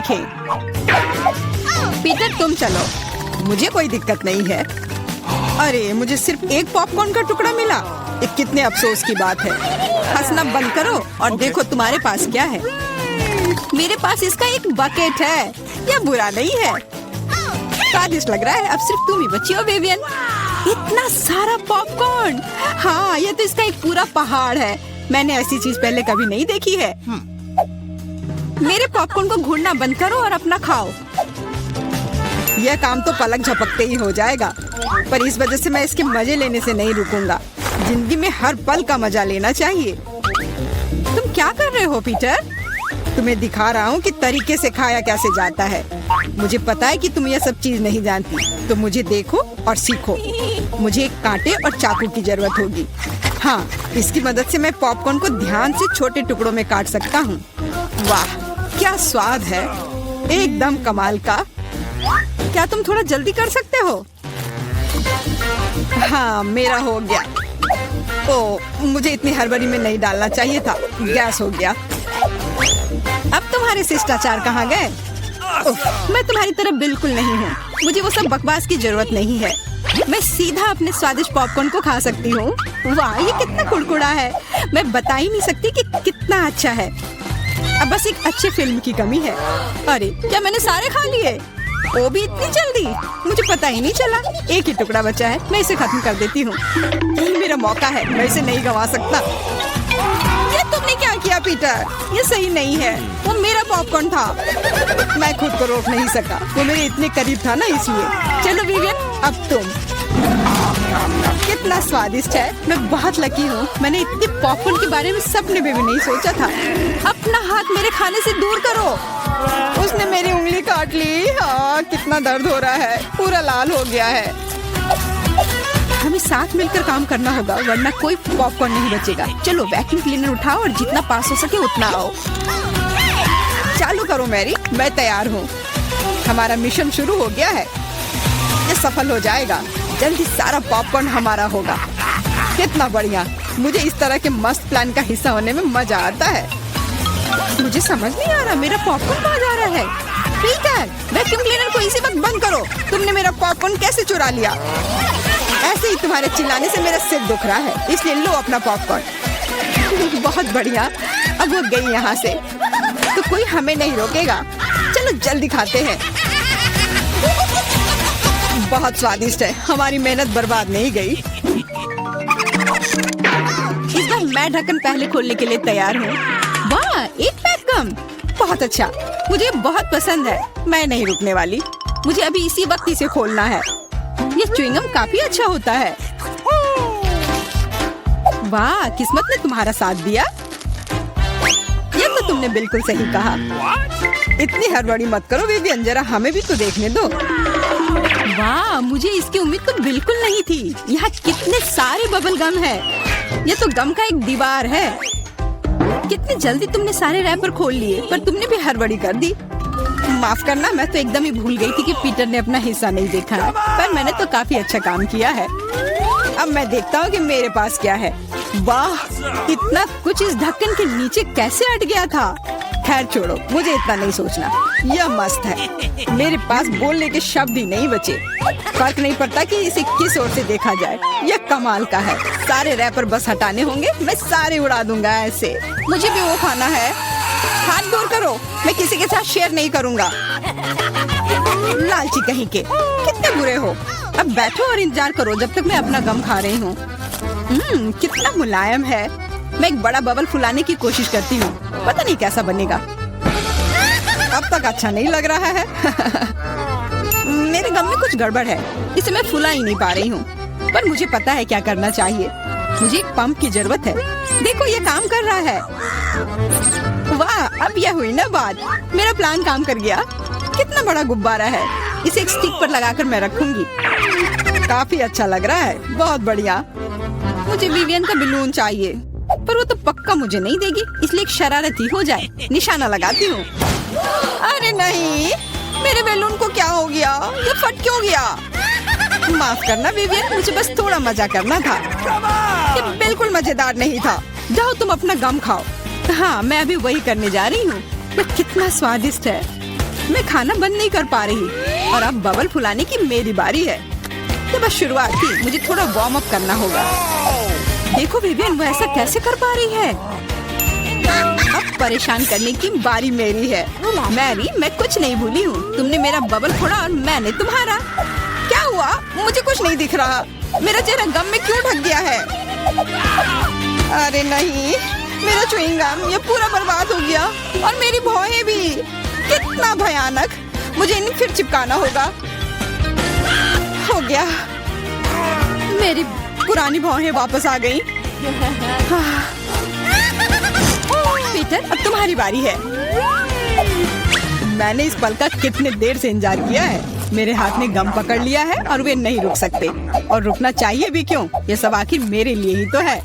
देखें। पीटर तुम चलो, मुझे कोई दिक्कत नहीं है। अरे मुझे सिर्फ एक पॉपकॉर्न का टुकड़ा मिला, ये कितने अफसोस की बात है। हंसना बंद करो और देखो तुम्हारे पास क्या है। मेरे पास इसका एक बकेट है, यह बुरा नहीं है, स्वादिष्ट लग रहा है। अब सिर्फ तुम ही बची हो विवियन। इतना सारा पॉपकॉर्न, हाँ ये तो इसका एक पूरा पहाड़ है। मैंने ऐसी चीज पहले कभी नहीं देखी है। मेरे पॉपकॉर्न को घूरना बंद करो और अपना खाओ। यह काम तो पलक झपकते ही हो जाएगा, पर इस वजह से मैं इसके मजे लेने से नहीं रुकूंगा। जिंदगी में हर पल का मजा लेना चाहिए। तुम क्या कर रहे हो पीटर? तुम्हें दिखा रहा हूँ कि तरीके से खाया कैसे जाता है। मुझे पता है कि तुम यह सब चीज नहीं जानती, तो मुझे देखो और सीखो। मुझे एक कांटे और चाकू की जरूरत होगी। हाँ, इसकी मदद से मैं पॉपकॉर्न को ध्यान से छोटे टुकड़ों में काट सकता हूँ। वाह क्या स्वाद है, एकदम कमाल का। क्या तुम थोड़ा जल्दी कर सकते हो? हाँ मेरा हो गया। ओह मुझे इतनी हड़बड़ी में नहीं डालना चाहिए था, गैस हो गया। अब तुम्हारे शिष्टाचार कहाँ गए? मैं तुम्हारी तरह बिल्कुल नहीं हूँ, मुझे वो सब बकवास की जरूरत नहीं है। मैं सीधा अपने स्वादिष्ट पॉपकॉर्न को खा सकती हूँ। वाह ये कितना कुड़कुड़ा है, मैं बता ही नहीं सकती कि कितना अच्छा है। अब बस एक अच्छी फिल्म की कमी है। अरे क्या मैंने सारे खा लिए? वो भी इतनी जल्दी, मुझे पता ही नहीं चला। एक ही टुकड़ा बचा है, मैं इसे खत्म कर देती हूँ। यही मेरा मौका है, मैं इसे नहीं गंवा सकता। ये तुमने क्या किया पीटर? ये सही नहीं है, वो मेरा पॉपकॉर्न था। मैं खुद को रोक नहीं सका, वो मेरे इतने करीब था ना, इसलिए। चलो विवियन अब तुम। कितना स्वादिष्ट है, मैं बहुत लकी हूँ। मैंने इतने पॉपकॉर्न के बारे में सपने में भी नहीं सोचा था। अपना हाथ मेरे खाने से दूर करो। उसने मेरी उंगली काट ली। हाँ कितना दर्द हो रहा है, पूरा लाल हो गया है। हमें साथ मिलकर काम करना होगा, वरना कोई पॉपकॉर्न नहीं बचेगा। चलो वैक्यूम क्लीनर उठाओ और जितना पास हो सके उतना आओ। चालू करो मैरी, मैं तैयार हूँ। हमारा मिशन शुरू हो गया है, ये सफल हो जाएगा। जल्दी सारा पॉपकॉर्न हमारा होगा। कितना बढ़िया, मुझे इस तरह के मस्त प्लान का हिस्सा होने में मजा आता है। मुझे समझ नहीं आ रहा मेरा पॉपकॉर्न कहाँ जा रहा है। पीटर वैक्यूम क्लीनर को इसी वक्त बंद करो। तुमने मेरा पॉपकॉर्न कैसे चुरा लिया? ऐसे ही तुम्हारे चिल्लाने से मेरा सिर दुख रहा है, इसलिए लो अपना पॉपकॉर्न। बहुत बढ़िया, अब वो गई यहाँ से तो कोई हमें नहीं रोकेगा। चलो जल्दी खाते हैं। बहुत स्वादिष्ट है, हमारी मेहनत बर्बाद नहीं गई। इस बार मैं ढक्कन पहले खोलने के लिए तैयार हूँ। वाह एक पैक कम, बहुत अच्छा, मुझे बहुत पसंद है। मैं नहीं रुकने वाली, मुझे अभी इसी वक्त इसे खोलना है। ये च्युइंगम काफी अच्छा होता है। वाह किस्मत ने तुम्हारा साथ दिया। ये तो तुमने बिल्कुल सही कहा। इतनी हड़बड़ी मत करो विवियन, जरा हमें भी तो देखने दो। वाह मुझे इसकी उम्मीद तो बिल्कुल नहीं थी। यहाँ कितने सारे बबल गम है, ये तो गम का एक दीवार है। कितनी जल्दी तुमने सारे रैपर खोल लिए, पर तुमने भी हड़बड़ी कर दी। माफ करना, मैं तो एकदम ही भूल गई थी कि पीटर ने अपना हिस्सा नहीं देखा है, पर मैंने तो काफी अच्छा काम किया है। अब मैं देखता हूँ कि मेरे पास क्या है। वाह इतना कुछ इस ढक्कन के नीचे कैसे अट गया था। खैर छोड़ो, मुझे इतना नहीं सोचना। यह मस्त है, मेरे पास बोलने के शब्द ही नहीं बचे। फर्क नहीं पड़ता कि इसे किस ओर से देखा जाए, यह कमाल का है। सारे रैपर बस हटाने होंगे, मैं सारे उड़ा दूंगा ऐसे। मुझे भी वो खाना है। हाथ दूर करो, मैं किसी के साथ शेयर नहीं करूंगा। लालची कहीं के, कितने बुरे हो। अब बैठो और इंतजार करो जब तक मैं अपना गम खा रही हूँ। कितना मुलायम है। मैं एक बड़ा बबल फुलाने की कोशिश करती हूँ, पता नहीं कैसा बनेगा। अब तक अच्छा नहीं लग रहा है। मेरे गम में कुछ गड़बड़ है, इसे मैं फुला ही नहीं पा रही हूँ। पर मुझे पता है क्या करना चाहिए। मुझे एक पंप की जरूरत है। देखो ये काम कर रहा है। वाह अब यह हुई ना बात, मेरा प्लान काम कर गया। कितना बड़ा गुब्बारा है, इसे एक स्टिक पर लगाकर मैं रखूंगी। काफी अच्छा लग रहा है, बहुत बढ़िया। मुझे विवियन का बलून चाहिए, पर वो तो पक्का मुझे नहीं देगी, इसलिए एक शरारती हो जाए, निशाना लगाती हूँ। अरे नहीं, मेरे बैलून को क्या हो गया? ये फट क्यों गया? माफ करना विवियन, मुझे बस थोड़ा मजा करना था। ये बिल्कुल मजेदार नहीं था। जाओ तुम अपना गम खाओ। हाँ मैं अभी वही करने जा रही हूँ। ये कितना स्वादिष्ट है। मैं खाना बंद नहीं कर पा रही और अब बबल फुलाने की मेरी बारी है। तो बस शुरुआत थी, मुझे थोड़ा वार्म अप करना होगा। देखो विवियन, वो ऐसा कैसे कर पा रही है? अब परेशान करने की बारी मेरी है। मैरी, मैं कुछ नहीं भूली हूँ। तुमने मेरा बबल फोड़ा और मैंने तुम्हारा। क्या हुआ? मुझे कुछ नहीं दिख रहा। मेरा चेहरा गम में क्यों ढक गया है? अरे नहीं, मेरा च्युइंग गम ये पूरा बर्बाद हो गया और मेरी भौहें भी। कितना भयानक! मुझे इन्हें फिर चिपकाना होगा। हो गया, मेरी पुरानी भौहें वापस आ गई। पीटर, अब तुम्हारी बारी है। मैंने इस पल का कितने देर से इंतजार किया है। मेरे हाथ ने गम पकड़ लिया है और वे नहीं रुक सकते, और रुकना चाहिए भी क्यों? ये सब आखिर मेरे लिए ही तो है।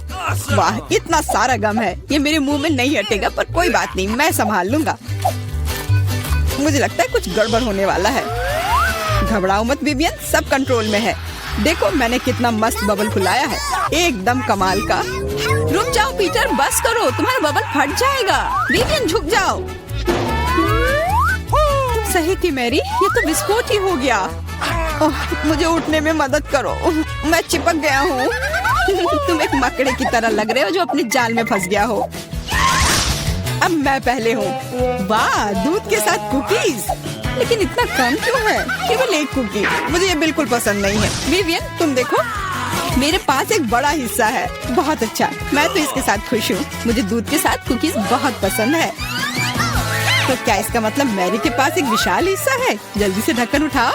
वाह, इतना सारा गम है, ये मेरे मुंह में नहीं हटेगा, पर कोई बात नहीं, मैं संभाल लूंगा। मुझे लगता है कुछ गड़बड़ होने वाला है। घबराओ मत विवियन, सब कंट्रोल में है। देखो मैंने कितना मस्त बबल फुलाया है, एकदम कमाल का। रुक जाओ पीटर, बस करो, तुम्हारा बबल फट जाएगा। विवियन झुक जाओ। तुम सही थी मैरी, ये तो विस्फोट ही हो गया। मुझे उठने में मदद करो, मैं चिपक गया हूँ। तुम एक मकड़े की तरह लग रहे हो जो अपने जाल में फंस गया हो। अब मैं पहले हूँ। वाह, दूध के साथ कुकीज, लेकिन इतना कम क्यों है? केवल एक कुकी। मुझे ये बिल्कुल पसंद नहीं है। विवियन, तुम देखो, मेरे पास एक बड़ा हिस्सा है। बहुत अच्छा, मैं तो इसके साथ खुश हूँ। मुझे दूध के साथ कुकीज बहुत पसंद है। तो क्या इसका मतलब मैरी के पास एक विशाल हिस्सा है? जल्दी से ढक्कन उठाओ।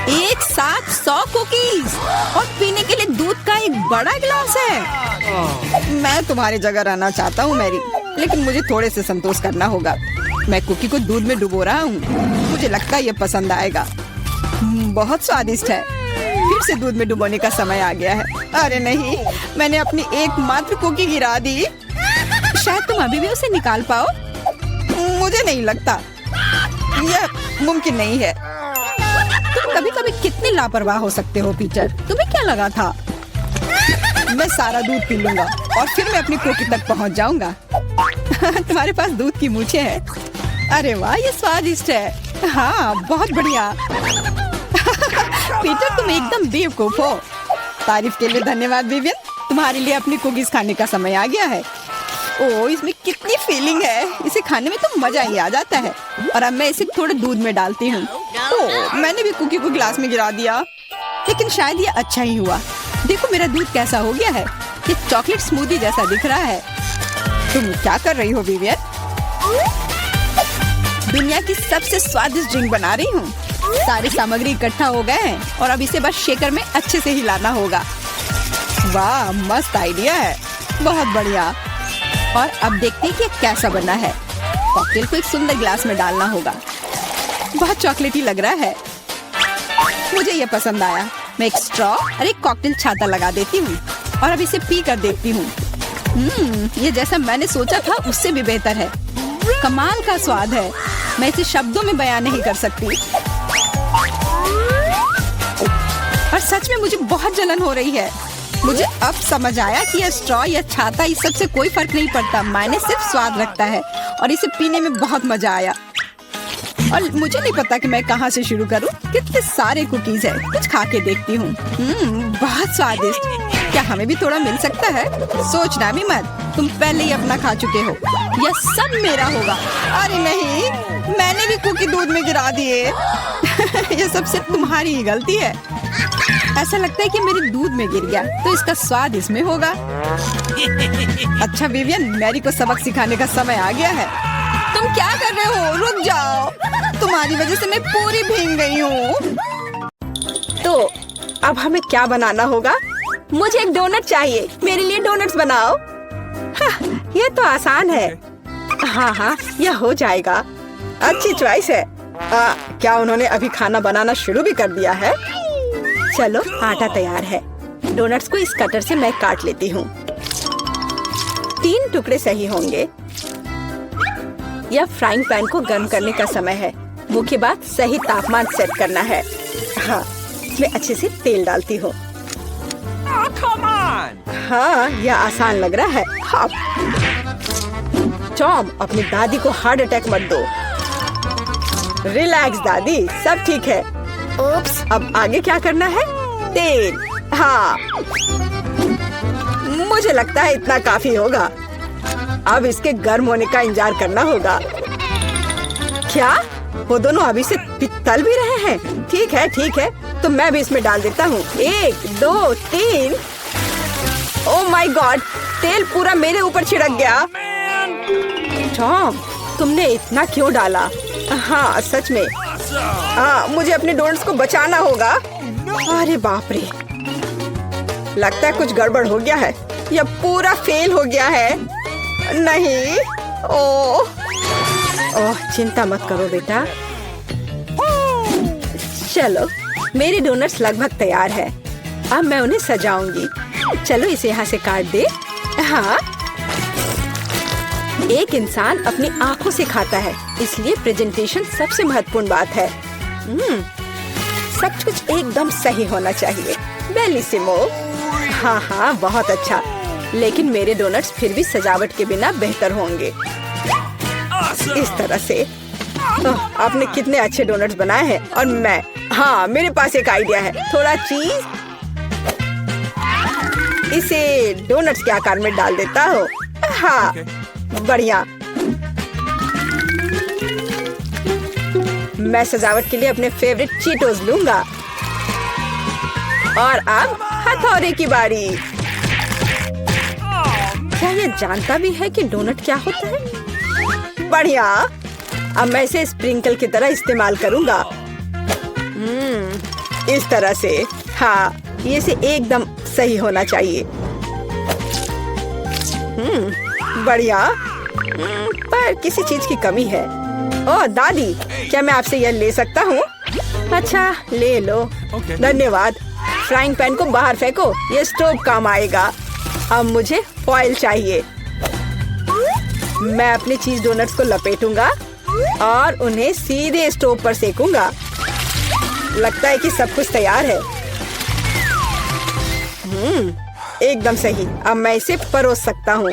एक साथ 100 कुकीज और पीने के लिए दूध का एक बड़ा गिलास है। मैं तुम्हारी जगह रहना चाहता हूँ मैरी, लेकिन मुझे थोड़े से संतोष करना होगा। मैं कुकी को दूध में डुबो रहा हूँ। मुझे लगता है ये पसंद आएगा। बहुत स्वादिष्ट है। फिर से दूध में डुबोने का समय आ गया है। अरे नहीं, मैंने अपनी एकमात्र कुकी गिरा दी। शायद तुम अभी भी उसे निकाल पाओ। मुझे नहीं लगता, यह मुमकिन नहीं है। तुम कभी कभी कितने लापरवाह हो सकते हो पीटर। तुम्हें क्या लगा था? मैं सारा दूध पी लूंगा और फिर मैं अपनी कुकी तक पहुंच जाऊंगा। तुम्हारे पास दूध की मूछें हैं। अरे वाह, ये स्वादिष्ट है। हाँ, बहुत बढ़िया। पीटर, तुम एकदम बेवकूफ हो। तारीफ के लिए धन्यवाद विवियन। तुम्हारे लिए अपनी कुकीज खाने का समय आ गया है। ओह, इसमें कितनी फीलिंग है। इसे खाने में तो मजा ही आ जाता है। और अब मैं इसे थोड़े दूध में डालती हूँ। ओह, मैंने भी कुकी को गिलास में गिरा दिया, लेकिन शायद ये अच्छा ही हुआ। देखो मेरा दूध कैसा हो गया है। ये चॉकलेट स्मूदी जैसा दिख रहा है। तुम क्या कर रही हो विवियन? दुनिया की सबसे स्वादिष्ट ड्रिंक बना रही हूँ। सारी सामग्री इकट्ठा हो गए हैं और अब इसे बस शेकर में अच्छे से हिलाना होगा। वाह, मस्त आइडिया है, बहुत बढ़िया। और अब देखते हैं कि ये कैसा बना है। कॉकटेल को एक सुंदर गिलास में डालना होगा। बहुत चॉकलेटी लग रहा है। मुझे ये पसंद आया। मैं एक स्ट्रॉ और एक कॉकटेल छाता लगा देती हूँ और अब इसे पी कर देखती हूँ। ये जैसा मैंने सोचा था उससे भी बेहतर है। कमाल का स्वाद है। मैं इसे शब्दों में बयान नहीं कर सकती। और सच में मुझे बहुत जलन हो रही है। मुझे अब समझ आया कि यह स्ट्रॉ या छाता इस सब से कोई फर्क नहीं पड़ता। मायने सिर्फ स्वाद रखता है और इसे पीने में बहुत मजा आया। और मुझे नहीं पता कि मैं कहाँ से शुरू करूँ। कितने सारे कुकीज है। कुछ खा के देखती हूँ। बहुत स्वादिष्ट। क्या हमें भी थोड़ा मिल सकता है? सोचना भी मत, तुम पहले ही अपना खा चुके हो। यह सब मेरा होगा। अरे नहीं, मैंने भी कुकी दूध में गिरा दिए। यह सब सिर्फ तुम्हारी ही गलती है। ऐसा लगता है कि मेरे दूध में गिर गया, तो इसका स्वाद इसमें होगा। अच्छा विवियन, मैरी को सबक सिखाने का समय आ गया है। तुम क्या कर रहे हो? रुक जाओ, तुम्हारी वजह से मैं पूरी भीग गई हूँ। तो अब हमें क्या बनाना होगा? मुझे एक डोनट चाहिए। मेरे लिए डोनट्स बनाओ। ये तो आसान है। हाँ, यह हो जाएगा। अच्छी चॉइस है। क्या उन्होंने अभी खाना बनाना शुरू भी कर दिया है? चलो, आटा तैयार है। डोनट्स को इस कटर से मैं काट लेती हूँ। 3 टुकड़े सही होंगे। यह फ्राइंग पैन को गर्म करने का समय है। मुख्य बात सही तापमान सेट करना है। हाँ, मैं अच्छे से तेल डालती हूँ। हाँ, यह आसान लग रहा है। हाँ। टॉम, अपनी दादी को हार्ट अटैक मत दो। रिलैक्स दादी, सब ठीक है। Oops. अब आगे क्या करना है? तेल। हाँ, मुझे लगता है इतना काफी होगा। अब इसके गर्म होने का इंतजार करना होगा। क्या वो दोनों अभी से तल भी रहे हैं? ठीक है, तो मैं भी इसमें डाल देता हूँ। 1 2 3। ओह माय गॉड, तेल पूरा मेरे ऊपर छिड़क गया। टॉम, तुमने इतना क्यों डाला? हाँ सच में। हाँ, मुझे अपने डोनट्स को बचाना होगा। अरे बाप रे, लगता है कुछ गड़बड़ हो गया है। यह पूरा फेल हो गया है। नहीं, ओह चिंता मत करो बेटा। चलो, मेरे डोनट्स लगभग तैयार है। अब मैं उन्हें सजाऊंगी। चलो इसे यहाँ से काट दे। हाँ, एक इंसान अपनी आंखों से खाता है, इसलिए प्रेजेंटेशन सबसे महत्वपूर्ण बात है। सब कुछ एकदम सही होना चाहिए। बेलिसिमो। हाँ, बहुत अच्छा। लेकिन मेरे डोनट्स फिर भी सजावट के बिना बेहतर होंगे। इस तरह से। आपने कितने अच्छे डोनट्स बनाए हैं। और मैं, हाँ, मेरे पास एक आइडिया है। थोड़ा चीज इसे डोनट्स के आकार में डाल देता हूँ। हाँ, बढ़िया। मैं सजावट के लिए अपने फेवरेट चीटोस लूंगा। और अब हथौड़े की बारी। क्या ये जानता भी है कि डोनट क्या होता है? बढ़िया। अब मैं इसे स्प्रिंकल की तरह इस्तेमाल करूंगा। इस तरह से। हाँ, ये से एकदम सही होना चाहिए। बढ़िया। पर किसी चीज की कमी है। ओह दादी, क्या मैं आपसे यह ले सकता हूँ? अच्छा, ले लो। धन्यवाद। फ्राइंग पैन को बाहर फेंको, ये स्टोव काम आएगा। अब मुझे फॉइल चाहिए। मैं अपने चीज डोनट्स को लपेटूंगा और उन्हें सीधे स्टोव पर सेकूंगा। लगता है कि सब कुछ तैयार है। एकदम सही। अब मैं इसे परोस सकता हूँ।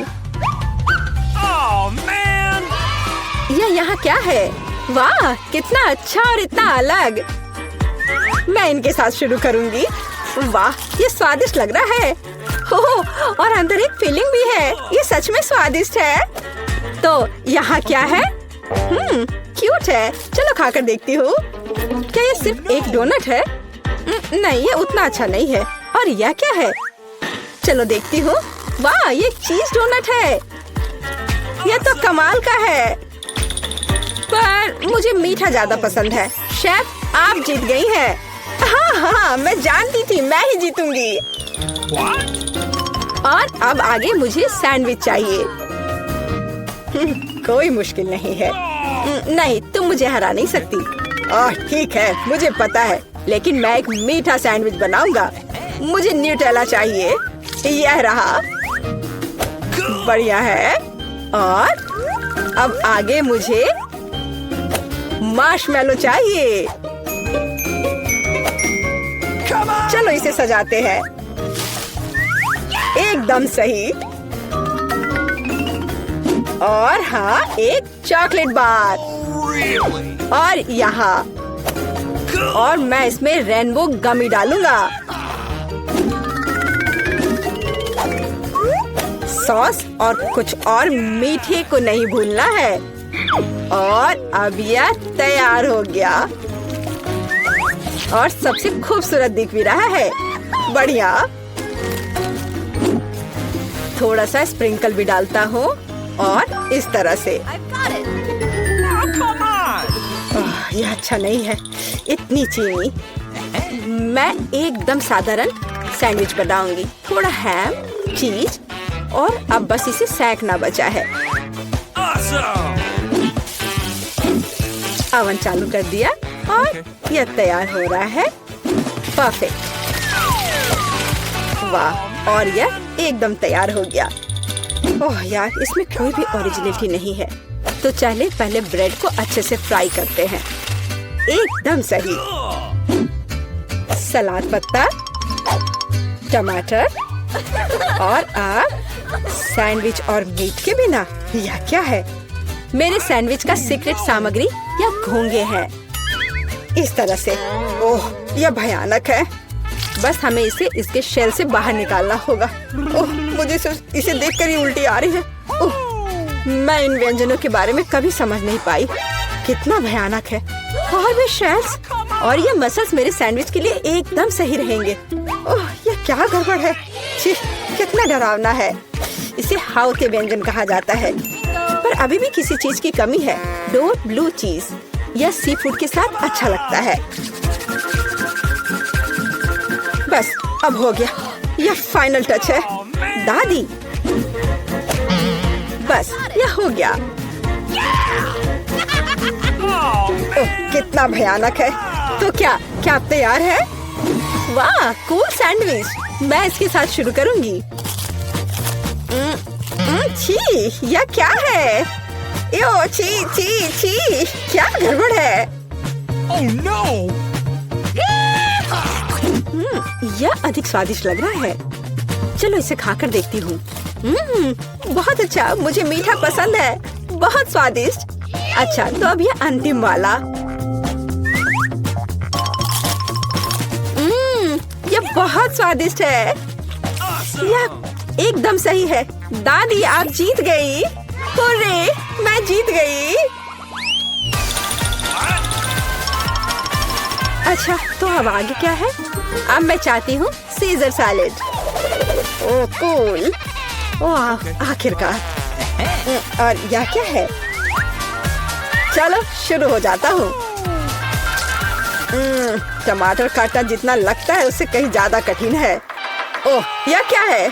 यह यहाँ क्या है? वाह, कितना अच्छा और इतना अलग। मैं इनके साथ शुरू करूंगी। वाह, ये स्वादिष्ट लग रहा है। ओह, और अंदर एक फिलिंग भी है। ये सच में स्वादिष्ट है। तो यहाँ क्या है? क्यूट है। चलो खाकर देखती हूँ। क्या ये सिर्फ एक डोनट है? नहीं, ये उतना अच्छा नहीं है। और यह क्या है? चलो देखती हूँ। वाह, ये चीज डोनट है। यह तो कमाल का है। पर मुझे मीठा ज्यादा पसंद है। शेफ, आप जीत गई हैं। हाँ, मैं जानती थी मैं ही जीतूंगी। और अब आगे मुझे सैंडविच चाहिए। कोई मुश्किल नहीं है। नहीं, तुम मुझे हरा नहीं सकती। ठीक है, मुझे पता है। लेकिन मैं एक मीठा सैंडविच बनाऊंगा। मुझे न्यूटेला चाहिए। यह रहा। बढ़िया है। और अब आगे मुझे मार्शमैलो चाहिए। चलो इसे सजाते हैं। एकदम सही। और हाँ, एक चॉकलेट बार। और यहाँ। और मैं इसमें रेनबो गमी डालूंगा। सॉस और कुछ और मीठे को नहीं भूलना है। और अब यह तैयार हो गया। और सबसे खूबसूरत दिख भी रहा है। बढ़िया। थोड़ा सा स्प्रिंकल भी डालता हूँ। और इस तरह से। यह अच्छा नहीं है, इतनी चीनी। मैं एकदम साधारण सैंडविच बनाऊंगी। थोड़ा हैम, चीज और अब बस इसे सेकना बचा है। ओवन चालू कर दिया और यह तैयार हो रहा है। परफेक्ट। वाह, और यह एकदम तैयार हो गया। ओह यार, इसमें कोई भी ओरिजिनलिटी नहीं है। तो चले पहले ब्रेड को अच्छे से फ्राई करते हैं। एकदम सही। सलाद पत्ता, टमाटर और आप सैंडविच और मीट के बिना। यह क्या है? मेरे सैंडविच का सीक्रेट सामग्री या घोंगे हैं। इस तरह से। ओह, यह भयानक है। बस हमें इसे इसके शेल से बाहर निकालना होगा। ओह, मुझे सिर्फ इसे देखकर ही उल्टी आ रही है। ओह, मैं इन व्यंजनों के बारे में कभी समझ नहीं पाई। कितना भयानक है। और भी शेल्स और ये मसल्स मेरे सैंडविच के लिए एकदम सही रहेंगे। ओह, ये क्या गड़बड़ है। छी, कितना डरावना है। इसे हाउ के व्यंजन कहा जाता है, पर अभी भी किसी चीज की कमी है। डोर ब्लू चीज या सी फूड के साथ अच्छा लगता है। बस अब हो गया। यह फाइनल टच है। दादी, बस यह हो गया। ओह, कितना भयानक है। तो क्या आप तैयार है? वाह, कूल सैंडविच। मैं इसके साथ शुरू करूंगी। छी, यह क्या है? यो, छी छी छी, क्या गड़बड़ है? Oh no! यह अधिक स्वादिष्ट लग रहा है। चलो इसे खाकर देखती हूँ। बहुत अच्छा, मुझे मीठा पसंद है। बहुत स्वादिष्ट। अच्छा, तो अब यह अंतिम वाला। यह बहुत स्वादिष्ट है। यह एकदम सही है। दादी, आप जीत गई। हुर्रे, मैं जीत गई। अच्छा, तो अब आगे क्या है? अब मैं चाहती हूँ सीजर सैलेड। ओह, कूल। ओह, आखिरकार। और यह क्या है? चलो शुरू हो जाता हूँ। टमाटर काटना जितना लगता है उससे कहीं ज्यादा कठिन है। ओह, यह क्या है?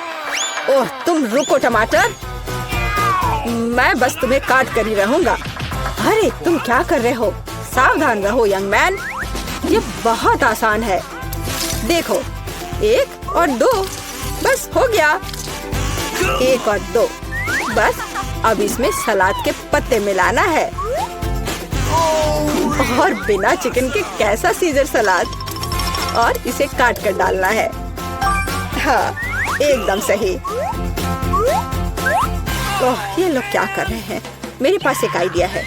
ओह, तुम रुको टमाटर, मैं बस तुम्हें काट कर ही रहूंगा। अरे, तुम क्या कर रहे हो? सावधान रहो यंग मैन। ये बहुत आसान है। देखो, 1 और 2, बस हो गया। 1 और 2, बस अब इसमें सलाद के पत्ते मिलाना है। और बिना चिकन के कैसा सीजर सलाद। और इसे काट कर डालना है। हाँ, एकदम सही। ओह, ये लोग क्या कर रहे हैं? मेरे पास एक आइडिया है।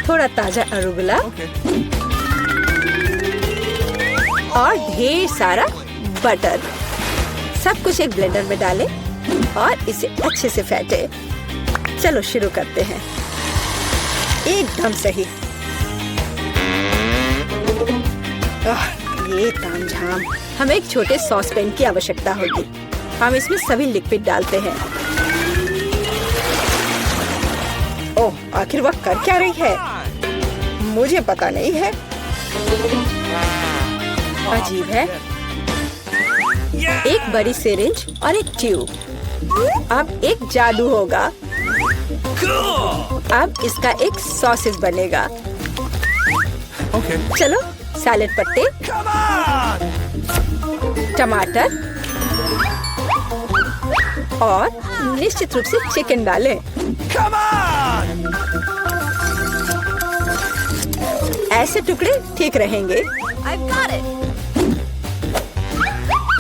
थोड़ा ताजा अरुगुला और ढेर सारा बटर। सब कुछ एक ब्लेंडर में डालें और इसे अच्छे से फेंटे। चलो शुरू करते हैं। एकदम सही। ये तामझाम। हमें एक छोटे सॉस पैन की आवश्यकता होगी। हम इसमें सभी लिक्विड डालते हैं। ओह, आखिर वह कर क्या रही है? मुझे पता नहीं है। अजीब है। एक बड़ी सिरिंज और एक ट्यूब। अब एक जादू होगा। अब इसका एक सॉसेज बनेगा। चलो, सैलेड पत्ते, टमाटर और निश्चित रूप से चिकन डालें। ऐसे टुकड़े ठीक रहेंगे।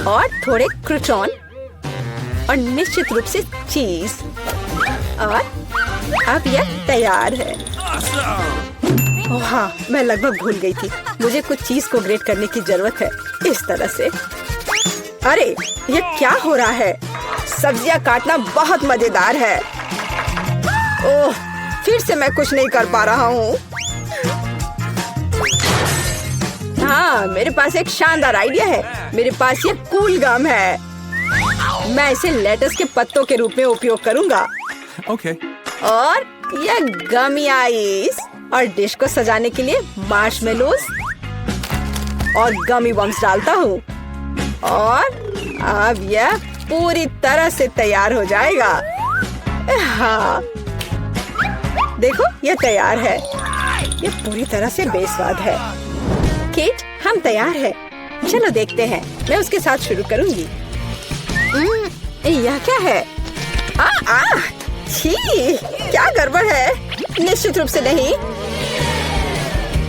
और थोड़े क्रूटॉन और निश्चित रूप से चीज। और अब यह तैयार है। ओह हाँ, मैं लगभग भूल गई थी। मुझे कुछ चीज को ग्रेट करने की जरूरत है। इस तरह से। अरे, ये क्या हो रहा है? सब्जियां काटना बहुत मजेदार है। ओह, फिर से मैं कुछ नहीं कर पा रहा हूँ। हाँ, मेरे पास एक शानदार आइडिया है। मेरे पास ये कूल गम है। मैं इसे लेटस के पत्तों के रूप में उपयोग करूंगा। Okay. और ये गमी आइस और डिश को सजाने के लिए मार्शमेलोस और गमी बम्स डालता हूँ। और अब यह पूरी तरह से तैयार हो जाएगा। हाँ, देखो, यह तैयार है। यह पूरी तरह से बेस्वाद है। केट, हम तैयार हैं। चलो देखते हैं। मैं उसके साथ शुरू करूंगी। यह क्या है? छी, क्या गड़बड़ है? निश्चित रूप से नहीं।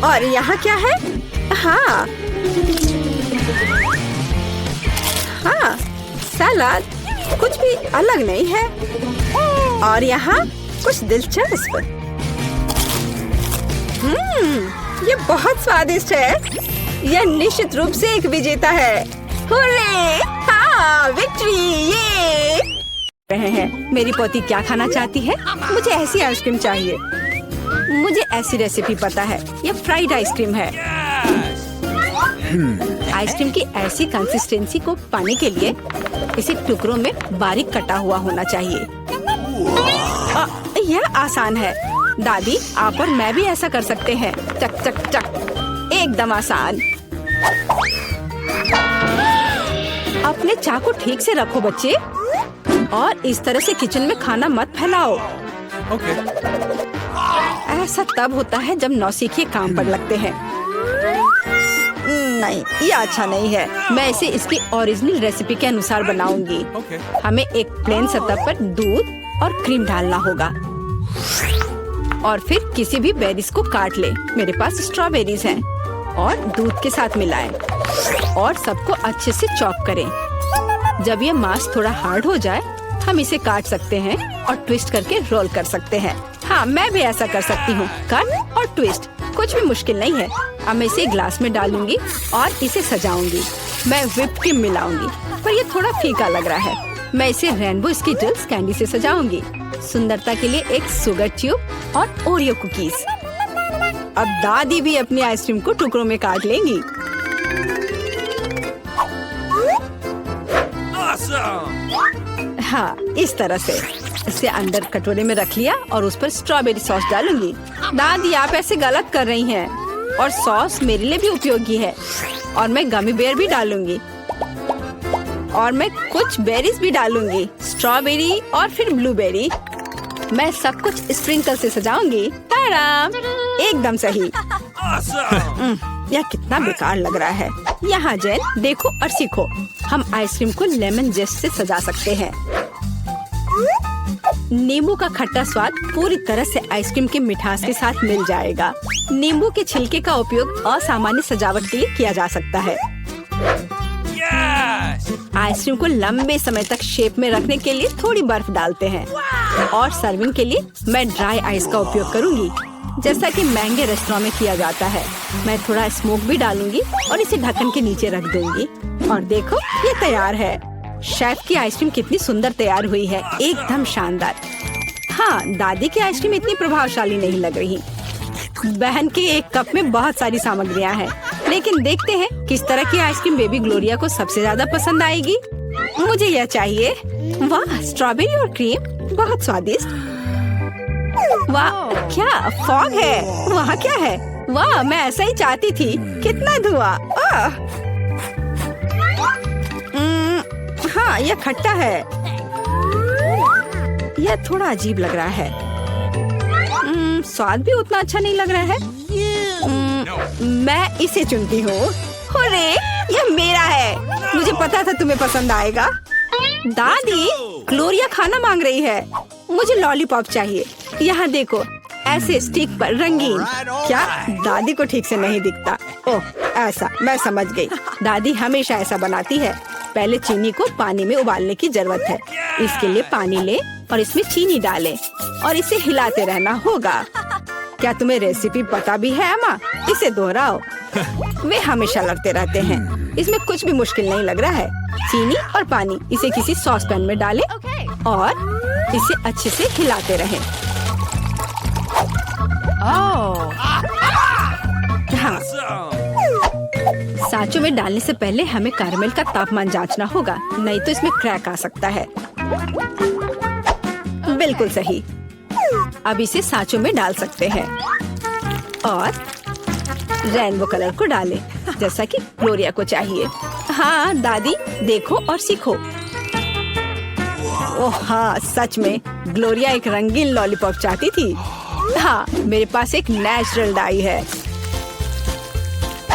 और यहाँ क्या है? हाँ, सलाद कुछ भी अलग नहीं है। और यहाँ कुछ दिलचस्प। ये बहुत स्वादिष्ट है। यह निश्चित रूप से एक विजेता है। हुर्रे! हाँ, विक्ट्री! ये रहे हैं। मेरी पोती क्या खाना चाहती है? मुझे ऐसी आइसक्रीम चाहिए। मुझे ऐसी रेसिपी पता है। यह फ्राइड आइसक्रीम है। आइसक्रीम की ऐसी कंसिस्टेंसी को पाने के लिए इसे टुकड़ों में बारीक कटा हुआ होना चाहिए। यह आसान है। दादी, आप और मैं भी ऐसा कर सकते हैं। चक चक चक, एकदम आसान। अपने चाकू ठीक से रखो बच्चे, और इस तरह से किचन में खाना मत फैलाओ। Okay. ऐसा तब होता है जब नौसिखिए काम पर लगते हैं। नहीं, ये अच्छा नहीं है। मैं इसे इसकी ओरिजिनल रेसिपी के अनुसार बनाऊंगी। Okay. हमें एक प्लेन सतह पर दूध और क्रीम डालना होगा, और फिर किसी भी बेरीज को काट ले। मेरे पास स्ट्रॉबेरीज हैं, और दूध के साथ मिलाएं और सबको अच्छे से चॉप करें। जब ये मांस थोड़ा हार्ड हो जाए, हम इसे काट सकते हैं और ट्विस्ट करके रोल कर सकते हैं। हाँ, मैं भी ऐसा कर सकती हूँ। कट और ट्विस्ट कुछ भी मुश्किल नहीं है। अब मैं इसे ग्लास में डालूंगी और इसे सजाऊंगी। मैं व्हिप क्रीम मिलाऊंगी, पर ये थोड़ा फीका लग रहा है। मैं इसे रेनबो स्किटल्स कैंडी से सजाऊंगी। सुंदरता के लिए एक शुगर ट्यूब और ओरियो कुकीज। अब दादी भी अपनी आइसक्रीम को टुकड़ों में काट लेंगी। Awesome! हाँ, इस तरह से। इसे अंदर कटोरे में रख लिया और उस पर स्ट्रॉबेरी सॉस डालूंगी। दादी, आप ऐसे गलत कर रही हैं, और सॉस मेरे लिए भी उपयोगी है। और मैं गमी बेयर भी डालूंगी, और मैं कुछ बेरीज भी डालूंगी, स्ट्रॉबेरी और फिर ब्लूबेरी। मैं सब कुछ स्प्रिंकल से सजाऊंगी। ताराम! एकदम सही। Awesome! यह कितना बेकार लग रहा है। यहाँ जेन, देखो और सीखो। हम आइसक्रीम को लेमन जेस्ट से सजा सकते हैं। नींबू का खट्टा स्वाद पूरी तरह से आइसक्रीम की मिठास के साथ मिल जाएगा। नींबू के छिलके का उपयोग असामान्य सजावट के लिए किया जा सकता है। Yes! आइसक्रीम को लंबे समय तक शेप में रखने के लिए थोड़ी बर्फ डालते हैं, और सर्विंग के लिए मैं ड्राई आइस का उपयोग करूंगी, जैसा कि महंगे रेस्टोरेंट में किया जाता है। मैं थोड़ा स्मोक भी डालूंगी और इसे ढक्कन के नीचे रख दूंगी। और देखो, ये तैयार है। शेफ की आइसक्रीम कितनी सुंदर तैयार हुई है, एकदम शानदार। हाँ, दादी की आइसक्रीम इतनी प्रभावशाली नहीं लग रही। बहन के एक कप में बहुत सारी सामग्रियाँ हैं, लेकिन देखते हैं किस तरह की आइसक्रीम बेबी ग्लोरिया को सबसे ज्यादा पसंद आएगी। मुझे यह चाहिए। वाह, स्ट्रॉबेरी और क्रीम, बहुत स्वादिष्ट। वाह, क्या फॉग है? वहाँ क्या है? वाह, मैं ऐसा ही चाहती थी। कितना धुआं! हाँ, यह खट्टा है। यह थोड़ा अजीब लग रहा है। स्वाद भी उतना अच्छा नहीं लग रहा है। मैं इसे चुनती हूँ। अरे, यह मेरा है। मुझे पता था तुम्हें पसंद आएगा। दादी, ग्लोरिया खाना मांग रही है। मुझे लॉलीपॉप चाहिए। यहाँ देखो, ऐसे स्टिक पर रंगीन। क्या दादी को ठीक से नहीं दिखता? ओह, ऐसा, मैं समझ गई। दादी हमेशा ऐसा बनाती है। पहले चीनी को पानी में उबालने की जरूरत है। इसके लिए पानी ले और इसमें चीनी डाले और इसे हिलाते रहना होगा। क्या तुम्हें रेसिपी पता भी है अम्मा? इसे दोहराओ। वे हमेशा लड़ते रहते हैं। इसमें कुछ भी मुश्किल नहीं लग रहा है। चीनी और पानी, इसे किसी सॉस पैन में डालें और इसे अच्छे से हिलाते रहें। हाँ, सांचों में डालने से पहले हमें कैरमेल का तापमान जांचना होगा, नहीं तो इसमें क्रैक आ सकता है। बिल्कुल सही। अब इसे सांचों में डाल सकते हैं और रेनबो कलर को डालें, जैसा कि ग्लोरिया को चाहिए। हाँ दादी, देखो और सीखो। ओह हाँ, सच में ग्लोरिया एक रंगीन लॉलीपॉप चाहती थी। हाँ, मेरे पास एक नेचुरल डाई है।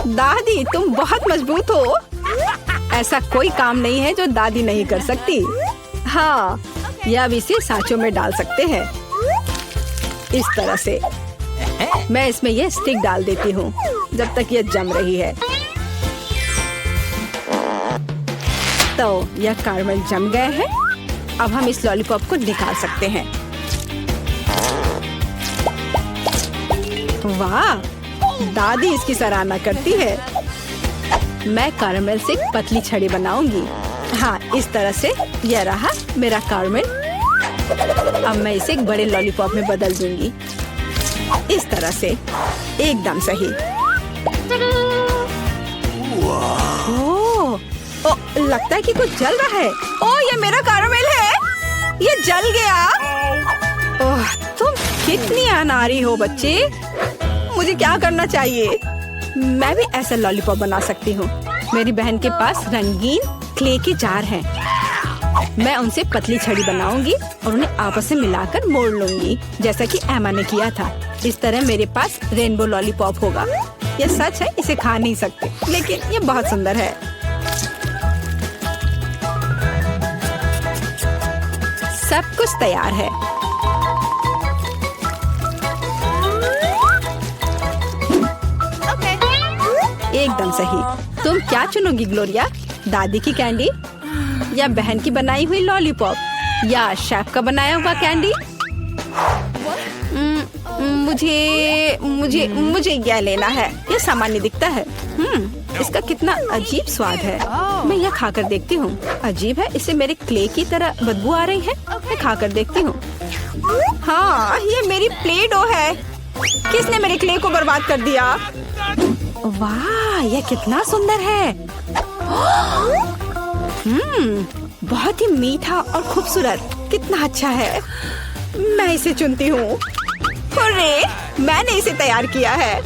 दादी, तुम बहुत मजबूत हो। ऐसा कोई काम नहीं है जो दादी नहीं कर सकती। हाँ, या अब इसे सांचों में डाल सकते हैं इस तरह से। मैं इसमें यह स्टिक डाल देती हूँ जब तक यह जम रही है। तो यह कैरमेल जम गए हैं। अब हम इस लॉलीपॉप को निकाल सकते हैं। वाह, दादी इसकी सराहना करती है। मैं कैरमल से एक पतली छड़ी बनाऊंगी। हाँ, इस तरह से। यह रहा मेरा कैरमल। अब मैं इसे एक बड़े लॉलीपॉप में बदल दूंगी। इस तरह से, एकदम सही। ओह, लगता है कि कुछ जल रहा है। ओह, ये मेरा कैरमल है। ये जल गया। ओह, तुम कितनी अनाड़ी हो बच्चे। मुझे क्या करना चाहिए? मैं भी ऐसा लॉलीपॉप बना सकती हूँ। मेरी बहन के पास रंगीन क्ले के जार हैं। मैं उनसे पतली छड़ी बनाऊंगी और उन्हें आपस में मिलाकर मोड़ लूंगी, जैसा कि एमा ने किया था। इस तरह मेरे पास रेनबो लॉलीपॉप होगा। यह सच है, इसे खा नहीं सकते, लेकिन ये बहुत सुंदर है। सब कुछ तैयार है। एकदम सही। तुम क्या चुनोगी ग्लोरिया? दादी की कैंडी या बहन की बनाई हुई लॉलीपॉप या शेफ का बनाया हुआ कैंडी? मुझे मुझे मुझे यह लेना है। यह सामान्य दिखता है। इसका कितना अजीब स्वाद है। मैं यह खाकर देखती हूँ। अजीब है, इसे मेरे क्ले की तरह बदबू आ रही है। मैं खाकर देखती हूँ। हाँ, ये मेरी प्ले डो है। किसने मेरे क्ले को बर्बाद कर दिया? वाह, यह कितना सुंदर है। बहुत ही मीठा और खूबसूरत। कितना अच्छा है। मैं इसे चुनती हूँ। हुर्रे, मैंने इसे तैयार किया है।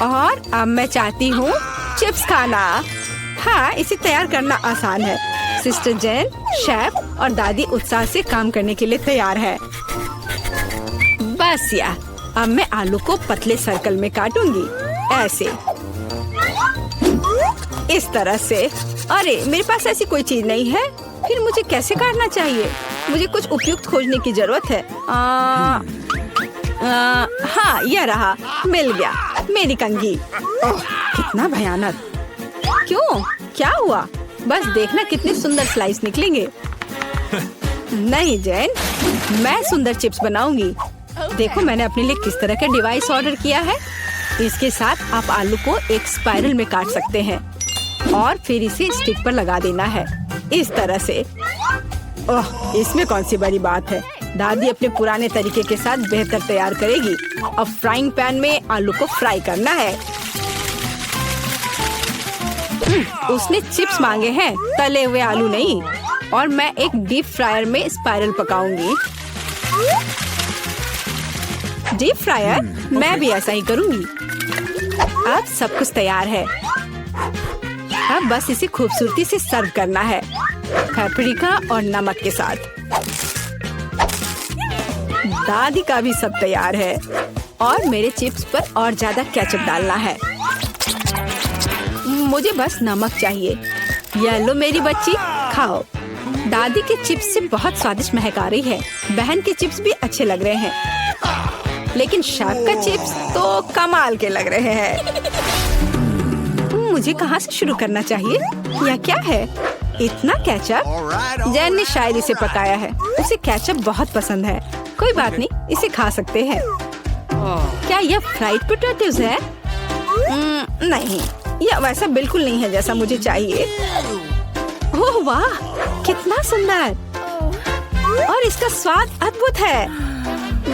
और अब मैं चाहती हूँ चिप्स खाना। हाँ, इसे तैयार करना आसान है। सिस्टर जेन, शेफ और दादी उत्साह से काम करने के लिए तैयार है। बस या, अब मैं आलू को पतले सर्कल में काटूंगी, ऐसे, इस तरह से। अरे, मेरे पास ऐसी कोई चीज नहीं है। फिर मुझे कैसे काटना चाहिए? मुझे कुछ उपयुक्त खोजने की जरूरत है। हाँ, यह रहा, मिल गया, मेरी कंघी। ओह, कितना भयानक। क्यों? क्या हुआ? बस देखना कितने सुंदर स्लाइस निकलेंगे। नहीं जैन, मैं सुंदर चिप्स बनाऊंगी। देखो मैंने अपने लिए किस तरह का डिवाइस ऑर्डर किया है। इसके साथ आप आलू को एक स्पाइरल में काट सकते हैं और फिर इसे स्टिक पर लगा देना है, इस तरह से। ओह, इसमें कौन सी बड़ी बात है। दादी अपने पुराने तरीके के साथ बेहतर तैयार करेगी। अब फ्राइंग पैन में आलू को फ्राई करना है। उसने चिप्स मांगे हैं, तले हुए आलू नहीं। और मैं एक डीप फ्रायर में स्पाइरल पकाऊंगी। Deep fryer? मैं भी ऐसा ही करूंगी। अब सब कुछ तैयार है। अब बस इसे खूबसूरती से सर्व करना है, पेपरिका और नमक के साथ। दादी का भी सब तैयार है और मेरे चिप्स पर और ज्यादा केचप डालना है। मुझे बस नमक चाहिए। ये लो मेरी बच्ची, खाओ। दादी के चिप्स से बहुत स्वादिष्ट महक आ रही है। बहन के चिप्स भी अच्छे लग रहे हैं, लेकिन शेफ का चिप्स तो कमाल के लग रहे हैं। मुझे कहाँ से शुरू करना चाहिए? यह क्या है? इतना केचप? जैन ने शायद इसे पकाया है। उसे केचप बहुत पसंद है। कोई बात नहीं, इसे खा सकते हैं। क्या यह फ्राइड पोटैटोज है? नहीं, यह वैसा बिल्कुल नहीं है जैसा मुझे चाहिए। ओह वाह, कितना सुंदर। और इसका स्वाद अद्भुत है,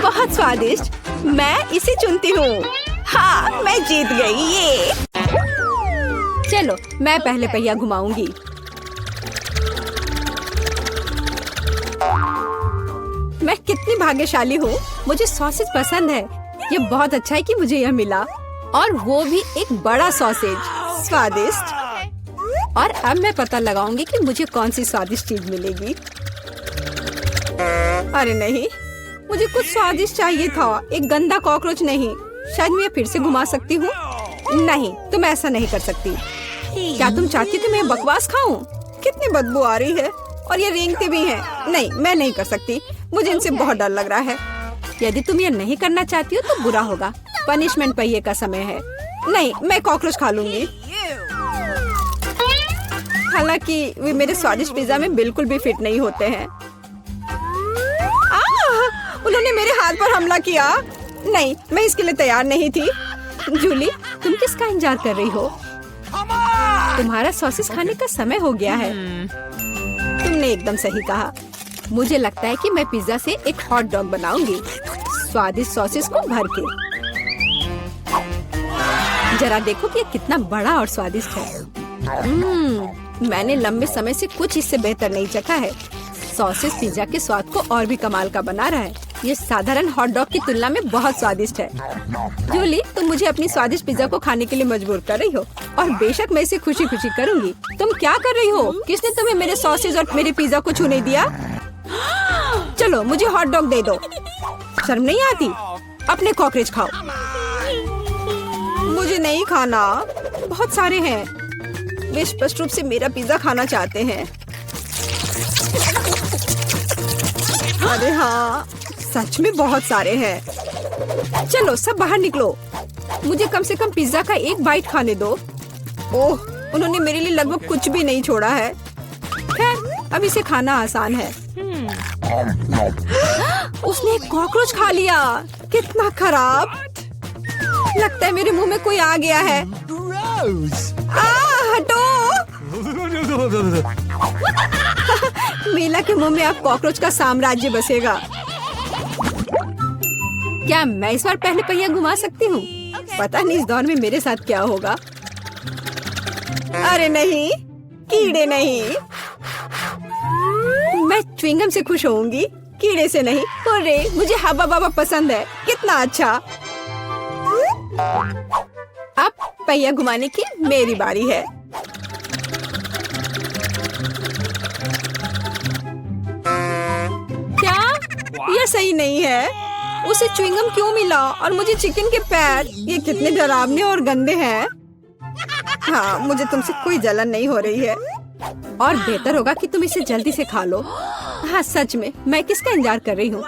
बहुत स्वादिष्ट। मैं इसे चुनती हूँ। हाँ, मैं जीत गई। ये चलो, मैं पहले पहिया घुमाऊंगी। मैं कितनी भाग्यशाली हूँ। मुझे सॉसेज पसंद है। ये बहुत अच्छा है कि मुझे यह मिला, और वो भी एक बड़ा सॉसेज। स्वादिष्ट। और अब मैं पता लगाऊंगी कि मुझे कौन सी स्वादिष्ट चीज मिलेगी। अरे नहीं, मुझे कुछ स्वादिष्ट चाहिए था, एक गंदा कॉकरोच नहीं। शायद मैं फिर से घुमा सकती हूँ। नहीं, तुम ऐसा नहीं कर सकती। क्या तुम चाहती थी मैं बकवास खाऊं? कितनी बदबू आ रही है और ये रेंगते भी हैं। नहीं, मैं नहीं कर सकती। मुझे इनसे बहुत डर लग रहा है। यदि तुम ये नहीं करना चाहती हो तो बुरा होगा। पनिशमेंट पहिए का समय है। नहीं, मैं कॉकरोच खा लूंगी। हालांकि वे मेरे स्वादिष्ट पिज्जा में बिल्कुल भी फिट नहीं होते हैं। उन्होंने मेरे हाथ पर हमला किया। नहीं, मैं इसके लिए तैयार नहीं थी। जूली, तुम किसका इंतजार कर रही हो? तुम्हारा सॉसेस खाने का समय हो गया है। तुमने एकदम सही कहा। मुझे लगता है कि मैं पिज्जा से एक हॉट डॉग बनाऊंगी, स्वादिष्ट सॉसेस को भर के। जरा देखो कि ये कितना बड़ा और स्वादिष्ट है। मैंने लंबे समय से कुछ इससे बेहतर नहीं चखा है। सॉसेस पिज्जा के स्वाद को और भी कमाल का बना रहा है। ये साधारण हॉट डॉग की तुलना में बहुत स्वादिष्ट है। जूली, तुम मुझे अपनी स्वादिष्ट पिज्जा को खाने के लिए मजबूर कर रही हो और बेशक मैं इसे खुशी खुशी करूंगी। तुम क्या कर रही हो? किसने तुम्हें मेरे सॉसेस और मेरे पिज्जा को छूने दिया? चलो मुझे हॉट डॉग दे दो। शर्म नहीं आती? अपने कॉकरोच खाओ। मुझे नहीं खाना, बहुत सारे हैं। वे स्पष्ट रूप से मेरा पिज्जा खाना चाहते हैं। अरे हाँ, सच में बहुत सारे हैं। चलो सब बाहर निकलो, मुझे कम से कम पिज्जा का एक बाइट खाने दो। ओह, उन्होंने मेरे लिए लगभग कुछ भी नहीं छोड़ा है। खैर, अब इसे खाना आसान है। उसने एक कॉकरोच खा लिया। कितना खराब। लगता है मेरे मुंह में कोई आ गया है। हटो। मीला के मुंह में अब कॉकरोच का साम्राज्य बसेगा। क्या मैं इस बार पहले पहिया घुमा सकती हूँ? पता नहीं इस दौर में मेरे साथ क्या होगा। अरे नहीं, कीड़े नहीं। मैं च्युइंगम से खुश होऊंगी, कीड़े से नहीं। अरे मुझे हब्बा बाबा पसंद है। कितना अच्छा। अब पहिया घुमाने की मेरी बारी है। क्या यह सही नहीं है? उसे च्युइंगम क्यों मिला और मुझे चिकन के पैर? ये कितने डरावने और गंदे हैं। हाँ, मुझे तुमसे कोई जलन नहीं हो रही है और बेहतर होगा कि तुम इसे जल्दी से खा लो। हाँ सच में, मैं किसका इंतजार कर रही हूँ?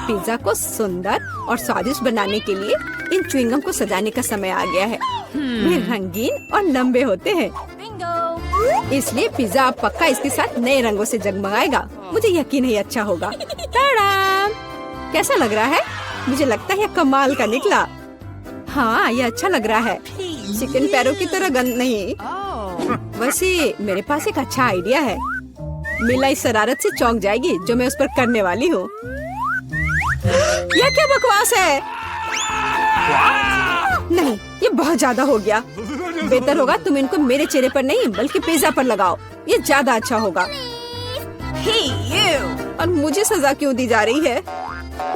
पिज्जा को सुंदर और स्वादिष्ट बनाने के लिए इन च्युइंगम को सजाने का समय आ गया है। वे रंगीन और लंबे होते हैं, इसलिए पिज्जा अब पक्का इसके साथ नए रंगों से जगमगाएगा। मुझे यकीन है अच्छा होगा। टाडा! कैसा लग रहा है? मुझे लगता है यह कमाल का निकला। हाँ, यह अच्छा लग रहा है। चिकन पैरों की तरह गंद नहीं। वैसे मेरे पास एक अच्छा आइडिया है। मीला इस शरारत से चौंक जाएगी जो मैं उस पर करने वाली हूँ। यह क्या बकवास है? नहीं, ये बहुत ज्यादा हो गया। बेहतर होगा तुम इनको मेरे चेहरे पर नहीं बल्कि पिज्जा पर लगाओ। ये ज्यादा अच्छा होगा। और मुझे सजा क्यों दी जा रही है?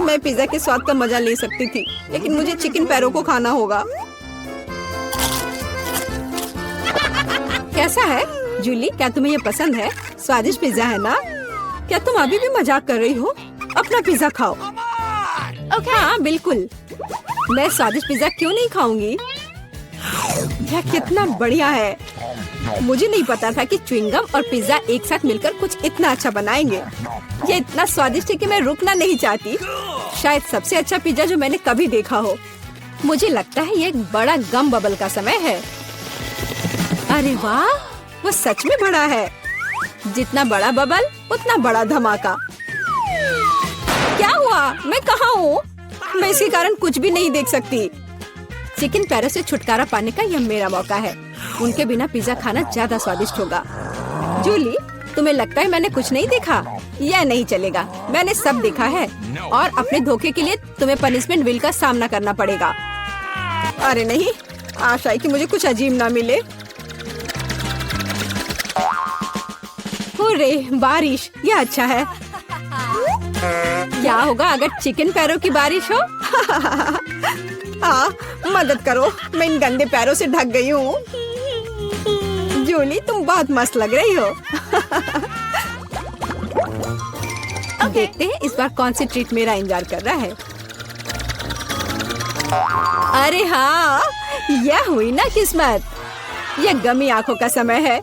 मैं पिज्जा के स्वाद का मजा ले सकती थी, लेकिन मुझे चिकन पैरों को खाना होगा। कैसा है जूली? क्या तुम्हें ये पसंद है? स्वादिष्ट पिज्जा है ना? क्या तुम अभी भी मजाक कर रही हो? अपना पिज्जा खाओ। हाँ बिल्कुल, मैं स्वादिष्ट पिज्जा क्यों नहीं खाऊंगी? यह कितना बढ़िया है। मुझे नहीं पता था कि च्युइंगम और पिज्जा एक साथ मिलकर कुछ इतना अच्छा बनाएंगे। ये इतना स्वादिष्ट है कि मैं रुकना नहीं चाहती। शायद सबसे अच्छा पिज्जा जो मैंने कभी देखा हो। मुझे लगता है ये एक बड़ा गम बबल का समय है। अरे वाह, वो सच में बड़ा है। जितना बड़ा बबल उतना बड़ा धमाका। क्या हुआ? मैं कहाँ हूँ? मैं इसके कारण कुछ भी नहीं देख सकती। चिकन पैरों से छुटकारा पाने का यह मेरा मौका है। उनके बिना पिज्जा खाना ज्यादा स्वादिष्ट होगा। जूली, तुम्हें लगता है मैंने कुछ नहीं देखा? यह नहीं चलेगा, मैंने सब देखा है और अपने धोखे के लिए तुम्हें पनिशमेंट बिल का सामना करना पड़ेगा। अरे नहीं, आशा है कि मुझे कुछ अजीब ना मिले। हुर्रे, बारिश, यह अच्छा है। क्या होगा अगर चिकन पैरों की बारिश हो? मदद करो, मैं इन गंदे पैरों से ढक गई हूँ। जूली, तुम बहुत मस्त लग रही हो। देखते हैं इस बार कौन सी ट्रीट मेरा इंतजार कर रहा है। अरे हाँ, यह हुई ना किस्मत। यह गमी आंखों का समय है।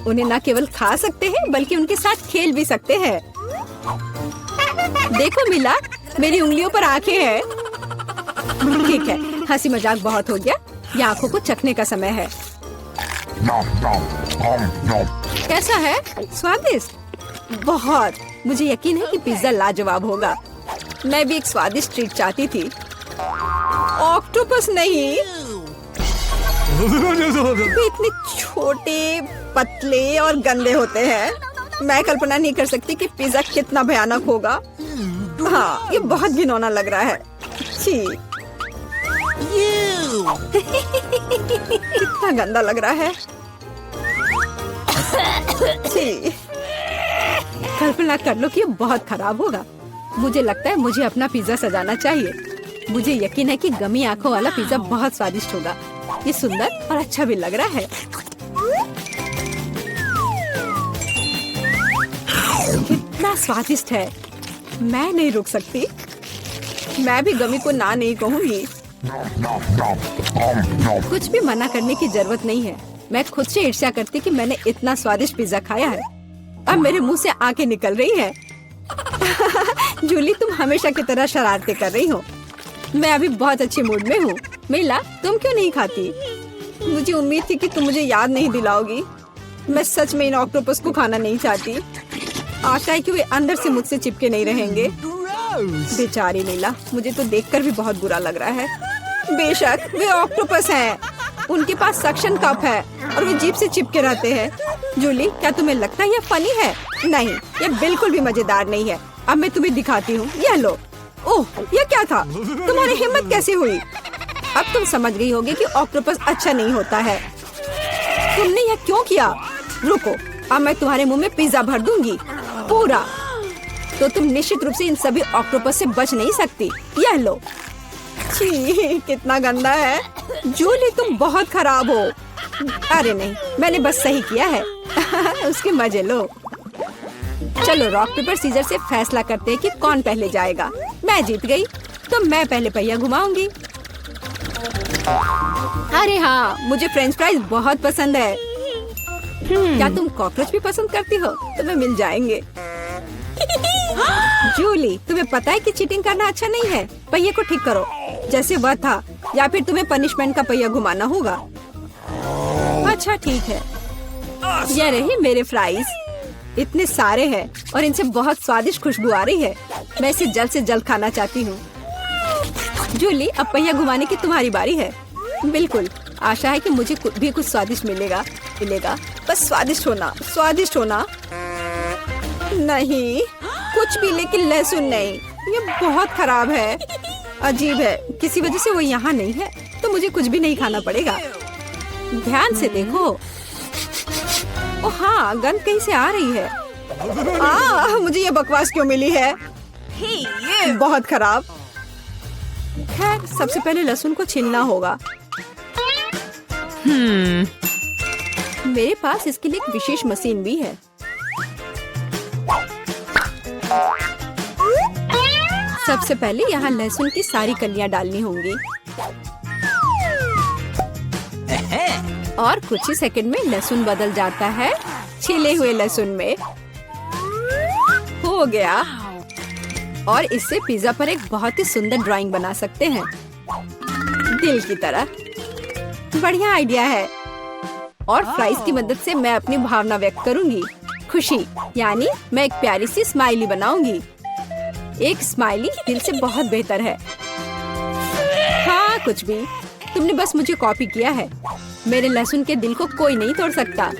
उन्हें न केवल खा सकते हैं बल्कि उनके साथ खेल भी सकते हैं। देखो मिला, मेरी उंगलियों पर आंखें हैं। ठीक है, हंसी मजाक बहुत हो गया। ये आंखों को चखने का समय है। कैसा है? स्वादिष्ट? बहुत। मुझे यकीन है कि पिज्जा लाजवाब होगा। मैं भी एक स्वादिष्ट ट्रीट चाहती थी ऑक्टोपस नहीं, वे इतने छोटे, पतले और गंदे होते हैं। मैं कल्पना नहीं कर सकती कि पिज्जा कितना भयानक होगा। हाँ, ये बहुत घिनौना लग रहा है। छी, कितना गंदा लग रहा है। छी, कल्पना कर लो कि ये बहुत खराब होगा। मुझे लगता है मुझे अपना पिज्जा सजाना चाहिए। मुझे यकीन है कि गमी आंखों वाला पिज्जा बहुत स्वादिष्ट होगा। ये सुंदर और अच्छा भी लग रहा है। कितना स्वादिष्ट है, मैं नहीं रुक सकती। मैं भी गमी को ना नहीं कहूँगी। कुछ भी मना करने की जरूरत नहीं है। मैं खुद से ईर्ष्या करती कि मैंने इतना स्वादिष्ट पिज्जा खाया है। अब मेरे मुंह से आंखें निकल रही है। जूली, तुम हमेशा की तरह शरारतें कर रही हो। मैं अभी बहुत अच्छे मूड में हूँ। मिला, तुम क्यों नहीं खाती? मुझे उम्मीद थी कि तुम मुझे याद नहीं दिलाओगी। मैं सच में इन ऑक्टोपस को खाना नहीं चाहती। आशा है कि वे अंदर से मुझसे चिपके नहीं रहेंगे। बेचारी मिला, मुझे तो देखकर भी बहुत बुरा लग रहा है। बेशक वे ऑक्टोपस हैं। उनके पास सक्शन कप है और वे जीभ से चिपके रहते हैं। जूली, क्या तुम्हें लगता है ये फनी है? नहीं, ये बिल्कुल भी मजेदार नहीं है। अब मैं तुम्हें दिखाती हूँ। यह लो। ओह, ये क्या था? तुम्हारी हिम्मत कैसे हुई? अब तुम समझ गई होगी कि ऑक्टोपस अच्छा नहीं होता है। तुमने यह क्यों किया? रुको, अब मैं तुम्हारे मुंह में पिज्जा भर दूंगी, पूरा। तो तुम निश्चित रूप से इन सभी ऑक्टोपस से बच नहीं सकती। यह लो। छी, कितना गंदा है। जूली, तुम बहुत खराब हो। अरे नहीं, मैंने बस सही किया है। उसके मजे लो। चलो रॉक पेपर सीजर से फैसला करते हैं कि कौन पहले जाएगा। मैं जीत गई, तो मैं पहले पहिया घुमाऊंगी। अरे हाँ, मुझे फ्रेंच फ्राइज बहुत पसंद है। क्या तुम कॉकरोच भी पसंद करती हो? तुम्हें मिल जाएंगे। जूली, तुम्हें पता है कि चीटिंग करना अच्छा नहीं है। पहिए को ठीक करो जैसे वह था, या फिर तुम्हें पनिशमेंट का पहिया घुमाना होगा। अच्छा ठीक है। ये रही मेरे फ्राइज। इतने सारे हैं और इनसे बहुत स्वादिष्ट खुशबू आ रही है। मैं इसे जल्द से जल्द खाना चाहती हूँ। जूली, अब पहिया घुमाने की तुम्हारी बारी है। बिल्कुल, आशा है कि मुझे भी कुछ स्वादिष्ट मिलेगा। बस स्वादिष्ट होना, स्वादिष्ट होना। नहीं, कुछ भी, लेकिन लहसुन नहीं। ये बहुत खराब है। अजीब है, किसी वजह से वो यहाँ नहीं है, तो मुझे कुछ भी नहीं खाना पड़ेगा। ध्यान से देखो। ओ हाँ, गंध कहीं से आ रही है। मुझे ये बकवास क्यों मिली है? बहुत खराब। खैर, सबसे पहले लहसुन को छीलना होगा। मेरे पास इसके लिए एक विशेष मशीन भी है। सबसे पहले यहाँ लहसुन की सारी कलियां डालनी होंगी और कुछ ही सेकंड में लहसुन बदल जाता है छिले हुए लहसुन में। हो गया। और इससे पिज्जा पर एक बहुत ही सुंदर ड्राइंग बना सकते हैं, दिल की तरह। बढ़िया आइडिया है। और फ्राइज की मदद से मैं अपनी भावना व्यक्त करूंगी। खुशी, यानी मैं एक प्यारी सी स्माइली बनाऊंगी। एक स्माइली दिल से बहुत बेहतर है। हाँ, कुछ भी, तुमने बस मुझे कॉपी किया है। मेरे लहसुन के दिल को कोई नहीं तोड़ सकता।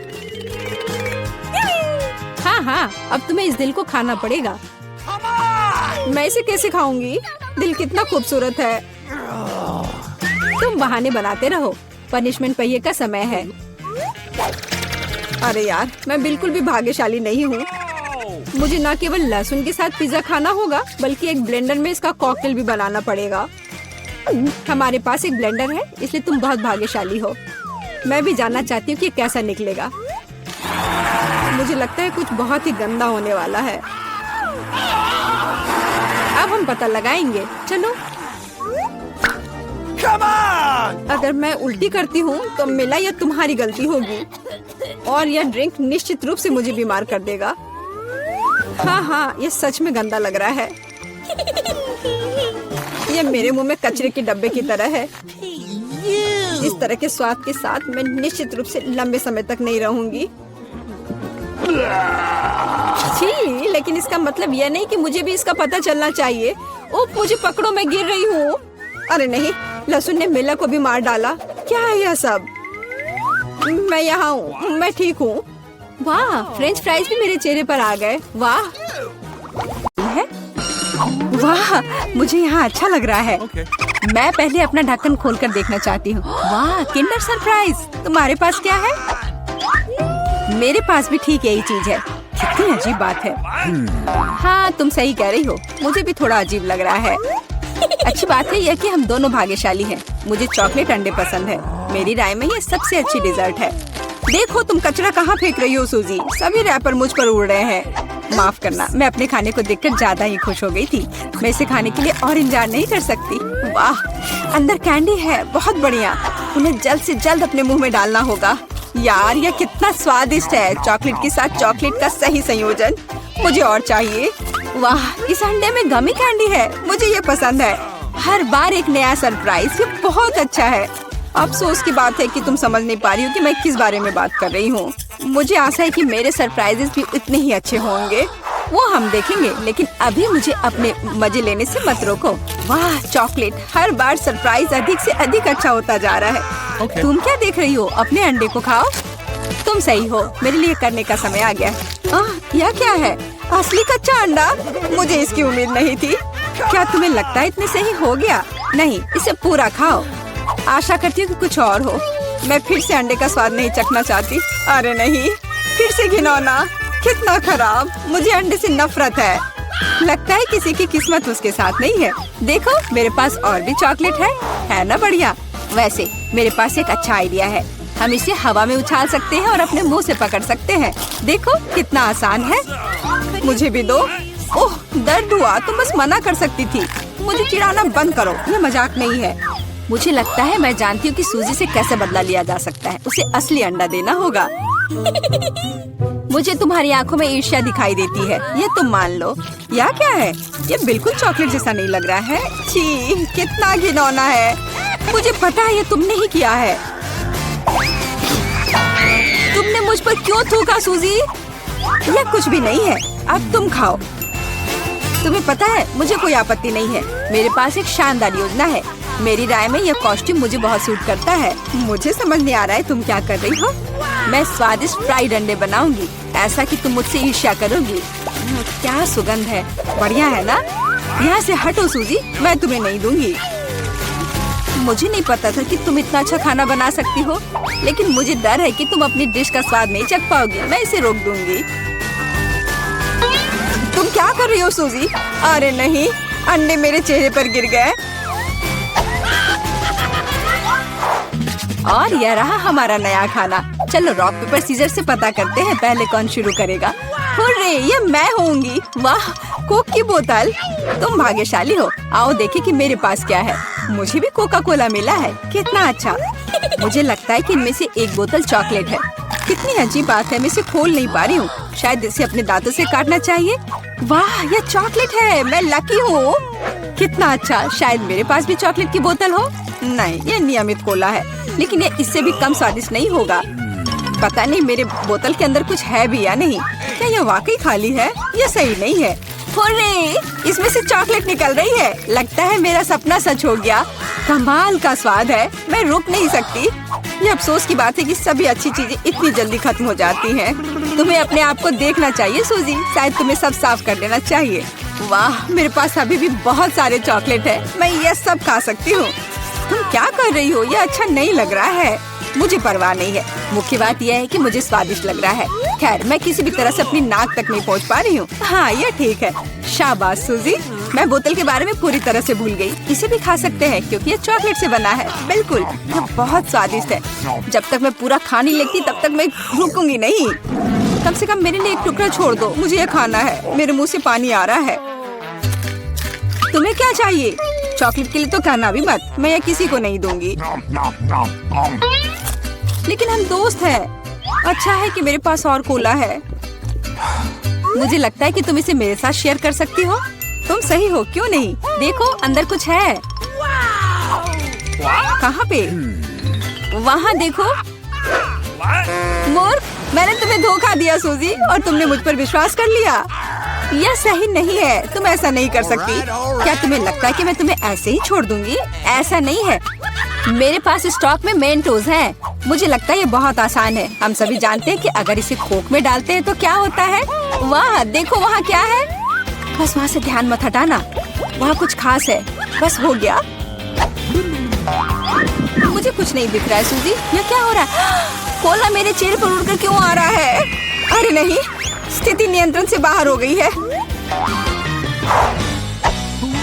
हाँ, अब तुम्हें इस दिल को खाना पड़ेगा। मैं इसे कैसे खाऊंगी? दिल कितना खूबसूरत है। तुम बहाने बनाते रहो। पनिशमेंट पहिए का समय है। अरे यार, मैं बिल्कुल भी भाग्यशाली नहीं हूँ। मुझे न केवल लहसुन के साथ पिज्जा खाना होगा, बल्कि एक ब्लेंडर में इसका कॉकटेल भी बनाना पड़ेगा। हमारे पास एक ब्लेंडर है, इसलिए तुम बहुत भाग्यशाली हो। मैं भी जानना चाहती हूँ कि कैसा निकलेगा। मुझे लगता है कुछ बहुत ही गंदा होने वाला है। अब हम पता लगाएंगे। चलो। अगर मैं उल्टी करती हूँ तो मिला यह तुम्हारी गलती होगी और यह ड्रिंक निश्चित रूप से मुझे बीमार कर देगा। हाँ, यह सच में गंदा लग रहा है। यह मेरे मुंह में कचरे के डब्बे की तरह है। इस तरह के स्वाद के साथ मैं निश्चित रूप से लंबे समय तक नहीं रहूंगी। छी, लेकिन इसका मतलब यह नहीं कि मुझे भी इसका पता चलना चाहिए। ओह, मुझे पकड़ो, मैं गिर रही हूँ। अरे नहीं, लहसुन ने मिला को भी मार डाला। क्या है यह सब? मैं यहाँ हूँ, मैं ठीक हूँ। वाह, फ्रेंच फ्राइज भी मेरे चेहरे पर आ गए। वाह है? वाह, मुझे यहाँ अच्छा लग रहा है। Okay. मैं पहले अपना ढक्कन खोलकर देखना चाहती हूँ। वाह, किंडर सरप्राइज। तुम्हारे पास क्या है? मेरे पास भी ठीक यही चीज है। कितनी अजीब बात है। हाँ, तुम सही कह रही हो, मुझे भी थोड़ा अजीब लग रहा है। अच्छी बात है यह कि हम दोनों भाग्यशाली हैं। मुझे चॉकलेट अंडे पसंद है। मेरी राय में ये सबसे अच्छी डिजर्ट है। देखो तुम कचरा कहाँ फेंक रही हो सूजी। सभी रैपर मुझ पर उड़ रहे हैं। माफ करना, मैं अपने खाने को देखकर ज्यादा ही खुश हो गई थी। मैं इसे खाने के लिए और इंतजार नहीं कर सकती। वाह, अंदर कैंडी है, बहुत बढ़िया। उन्हें जल्द से जल्द अपने मुंह में डालना होगा। यार, यह कितना स्वादिष्ट है। चॉकलेट के साथ चॉकलेट का सही संयोजन। मुझे और चाहिए। वाह, इस अंडे में गमी कैंडी है। मुझे ये पसंद है। हर बार एक नया सरप्राइज। ये बहुत अच्छा है। अफसोस की बात है कि तुम समझ नहीं पा रही हो कि मैं किस बारे में बात कर रही हूँ। मुझे आशा है कि मेरे सरप्राइजेस भी उतने ही अच्छे होंगे। वो हम देखेंगे, लेकिन अभी मुझे अपने मजे लेने से मत रोको। वाह, चॉकलेट। हर बार सरप्राइज अधिक से अधिक अच्छा होता जा रहा है। Okay. तुम क्या देख रही हो? अपने अंडे को खाओ। तुम सही हो, मेरे लिए करने का समय आ गया। यह क्या है? असली कच्चा अंडा? मुझे इसकी उम्मीद नहीं थी। क्या तुम्हें लगता है इतने से ही हो गया? नहीं, इसे पूरा खाओ। आशा करती हूँ कि कुछ और हो। मैं फिर से अंडे का स्वाद नहीं चखना चाहती। अरे नहीं, फिर से घिनौना। कितना खराब। मुझे अंडे से नफरत है। लगता है किसी की किस्मत उसके साथ नहीं है। देखो, मेरे पास और भी चॉकलेट है ना? बढ़िया। वैसे मेरे पास एक अच्छा आइडिया है। हम इसे हवा में उछाल सकते हैं और अपने मुंह से पकड़ सकते हैं। देखो कितना आसान है। मुझे भी दो। ओह, दर्द हुआ। तुम बस मना कर सकती थी। मुझे चिढ़ाना बंद करो, ये मजाक नहीं है। मुझे लगता है मैं जानती हूँ कि सूजी से कैसे बदला लिया जा सकता है। उसे असली अंडा देना होगा। मुझे तुम्हारी आंखों में ईर्ष्या दिखाई देती है, ये तुम मान लो। यह क्या है? ये बिल्कुल चॉकलेट जैसा नहीं लग रहा है। छी, कितना घिनौना है। मुझे पता है ये तुमने ही किया है। तुमने मुझ पर क्यों थूका सूजी? यह कुछ भी नहीं है। अब तुम खाओ। तुम्हें पता है, मुझे कोई आपत्ति नहीं है। मेरे पास एक शानदार योजना है। मेरी राय में यह कॉस्ट्यूम मुझे बहुत सूट करता है। मुझे समझ नहीं आ रहा है तुम क्या कर रही हो। मैं स्वादिष्ट फ्राइड अंडे बनाऊंगी, ऐसा कि तुम मुझसे ईर्ष्या करोगी। क्या सुगंध है। बढ़िया है ना? यहाँ से हटो सूजी, मैं तुम्हें नहीं दूंगी। मुझे नहीं पता था कि तुम इतना अच्छा खाना बना सकती हो, लेकिन मुझे डर है कि तुम अपनी डिश का स्वाद नहीं चख पाओगी। मैं इसे रोक दूंगी। तुम क्या कर रही हो सूजी? अरे नहीं, अंडे मेरे चेहरे पर गिर गए। और यह रहा हमारा नया खाना। चलो रॉक पेपर सीजर से पता करते हैं पहले कौन शुरू करेगा। हुर्रे, ये मैं होंगी। वाह, कोक की बोतल। तुम भाग्यशाली हो। आओ देखें कि मेरे पास क्या है। मुझे भी कोका कोला मिला है। कितना अच्छा। मुझे लगता है कि इनमें से एक बोतल चॉकलेट है। कितनी अजीब बात है, मैं इसे खोल नहीं पा रही हूँ। शायद इसे अपने दांतों से काटना चाहिए। वाह, यह चॉकलेट है। मैं लकी हूँ। कितना अच्छा। शायद मेरे पास भी चॉकलेट की बोतल हो। नहीं, यह नियमित कोला है, लेकिन यह इससे भी कम स्वादिष्ट नहीं होगा। पता नहीं मेरे बोतल के अंदर कुछ है भी या नहीं। क्या यह वाकई खाली है? यह सही नहीं है। हुर्रे, इसमें से चॉकलेट निकल रही है। लगता है मेरा सपना सच हो गया। कमाल का स्वाद है। मैं रुक नहीं सकती। ये अफसोस की बात है कि सभी अच्छी चीजें इतनी जल्दी खत्म हो जाती हैं। तुम्हें अपने आप को देखना चाहिए सूजी। शायद तुम्हें सब साफ कर देना चाहिए। वाह, मेरे पास अभी भी बहुत सारे चॉकलेट है। मैं ये सब खा सकती हूँ। तुम क्या कर रही हो? ये अच्छा नहीं लग रहा है। मुझे परवाह नहीं है। मुख्य बात यह है कि मुझे स्वादिष्ट लग रहा है। खैर, मैं किसी भी तरह से अपनी नाक तक नहीं पहुंच पा रही हूँ। हाँ, ये ठीक है। शाबाश सूजी। मैं बोतल के बारे में पूरी तरह से भूल गई। इसे भी खा सकते हैं क्योंकि ये चॉकलेट से बना है। बिल्कुल, ये बहुत स्वादिष्ट है। जब तक मैं पूरा खा नहीं लेती तब तक मैं रुकूंगी नहीं। कम से कम मेरे लिए एक टुकड़ा छोड़ दो। मुझे ये खाना है। मेरे मुँह से पानी आ रहा है। तुम्हें क्या चाहिए? चॉकलेट के लिए तो कहना भी मत। मैं ये किसी को नहीं दूंगी। लेकिन हम दोस्त हैं। अच्छा है कि मेरे पास और कोला है। मुझे लगता है कि तुम इसे मेरे साथ शेयर कर सकती हो। तुम सही हो, क्यों नहीं? देखो, अंदर कुछ है। कहाँ पे? वहाँ देखो। मूर्ख, मैंने तुम्हें धोखा दिया सूजी, और तुमने मुझ पर विश्वास कर लिया। यह सही नहीं है, तुम ऐसा नहीं कर सकती। क्या तुम्हें लगता है कि मैं तुम्हें ऐसे ही छोड़ दूंगी? ऐसा नहीं है, मेरे पास स्टॉक में मेंटोस हैं। मुझे लगता है ये बहुत आसान है। हम सभी जानते हैं कि अगर इसे कोक में डालते हैं तो क्या होता है। वाह, देखो वहाँ क्या है। बस वहाँ से ध्यान मत हटाना, वहाँ कुछ खास है। बस हो गया। मुझे कुछ नहीं दिख रहा है सूजी, यह क्या हो रहा है? कोला मेरे चेहरे पर उड़कर क्यों आ रहा है? अरे नहीं, स्थिति नियंत्रण से बाहर हो गई है।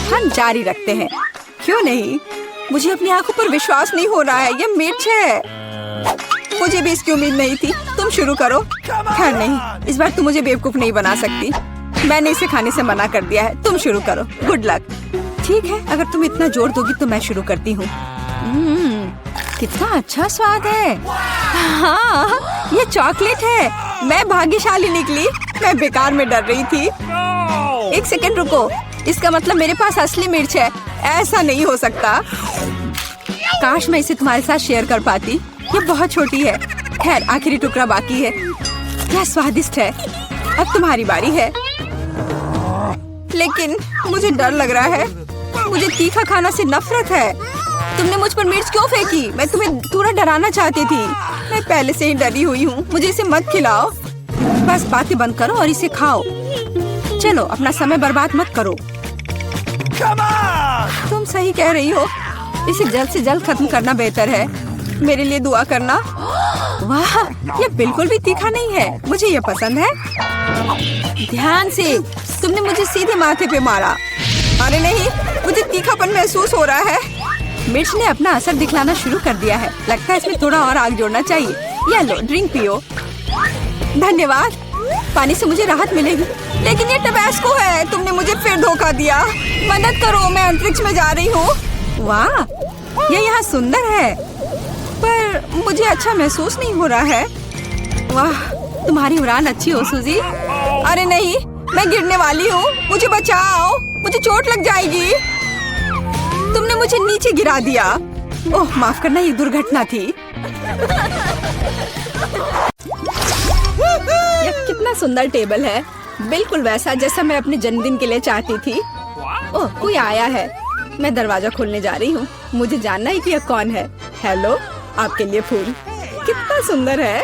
हम जारी रखते हैं, क्यों नहीं? मुझे अपनी आंखों पर विश्वास नहीं हो रहा है, यह मिर्च है। मुझे भी इसकी उम्मीद नहीं थी। तुम शुरू करो। खैर नहीं, इस बार तुम मुझे बेवकूफ नहीं बना सकती। मैंने इसे खाने से मना कर दिया है। तुम शुरू करो। Good luck. ठीक है, अगर तुम इतना जोर दोगी तो मैं शुरू करती हूँ। कितना अच्छा स्वाद है। हाँ, ये चॉकलेट है। मैं भाग्यशाली निकली। मैं बेकार में डर रही थी। एक सेकंड रुको, इसका मतलब मेरे पास असली मिर्च है। ऐसा नहीं हो सकता। काश मैं इसे तुम्हारे साथ शेयर कर पाती। ये बहुत छोटी है। खैर, आखिरी टुकड़ा बाकी है। यह स्वादिष्ट है। अब तुम्हारी बारी है। लेकिन मुझे डर लग रहा है। मुझे तीखा खाना से नफरत है। तुमने मुझ पर मिर्च क्यों फेंकी? मैं तुम्हें थोड़ा डराना चाहती थी। मैं पहले से ही डरी हुई हूँ। मुझे इसे मत खिलाओ। बस बातें बंद करो और इसे खाओ। चलो, अपना समय बर्बाद मत करो। तुम सही कह रही हो। इसे जल्द से जल्द खत्म करना बेहतर है। मेरे लिए दुआ करना। वाह, ये बिल्कुल भी तीखा नहीं है। मुझे ये पसंद है। ध्यान से, तुमने मुझे सीधे माथे पे मारा। अरे नहीं, मुझे तीखापन महसूस हो रहा है। मिर्च ने अपना असर दिखलाना शुरू कर दिया है। लगता है इसमें थोड़ा और आग जोड़ना चाहिए। ये लो, ड्रिंक पियो। धन्यवाद, पानी से मुझे राहत मिलेगी। लेकिन ये टबैस्को है। तुमने मुझे फिर धोखा दिया। मदद करो, मैं अंतरिक्ष में जा रही हूँ। वाह, ये यहाँ सुंदर है, पर मुझे अच्छा महसूस नहीं हो रहा है। वाह, तुम्हारी उड़ान अच्छी हो सूजी। अरे नहीं, मैं गिरने वाली हूँ। मुझे बचाओ, मुझे चोट लग जाएगी। तुमने मुझे नीचे गिरा दिया। ओह, माफ करना, ये दुर्घटना थी। यह कितना सुंदर टेबल है। बिल्कुल वैसा जैसा मैं अपने जन्मदिन के लिए चाहती थी। ओह, कोई आया है। मैं दरवाजा खोलने जा रही हूँ। मुझे जानना है कि यह कौन है। हेलो, आपके लिए फूल। कितना सुंदर है।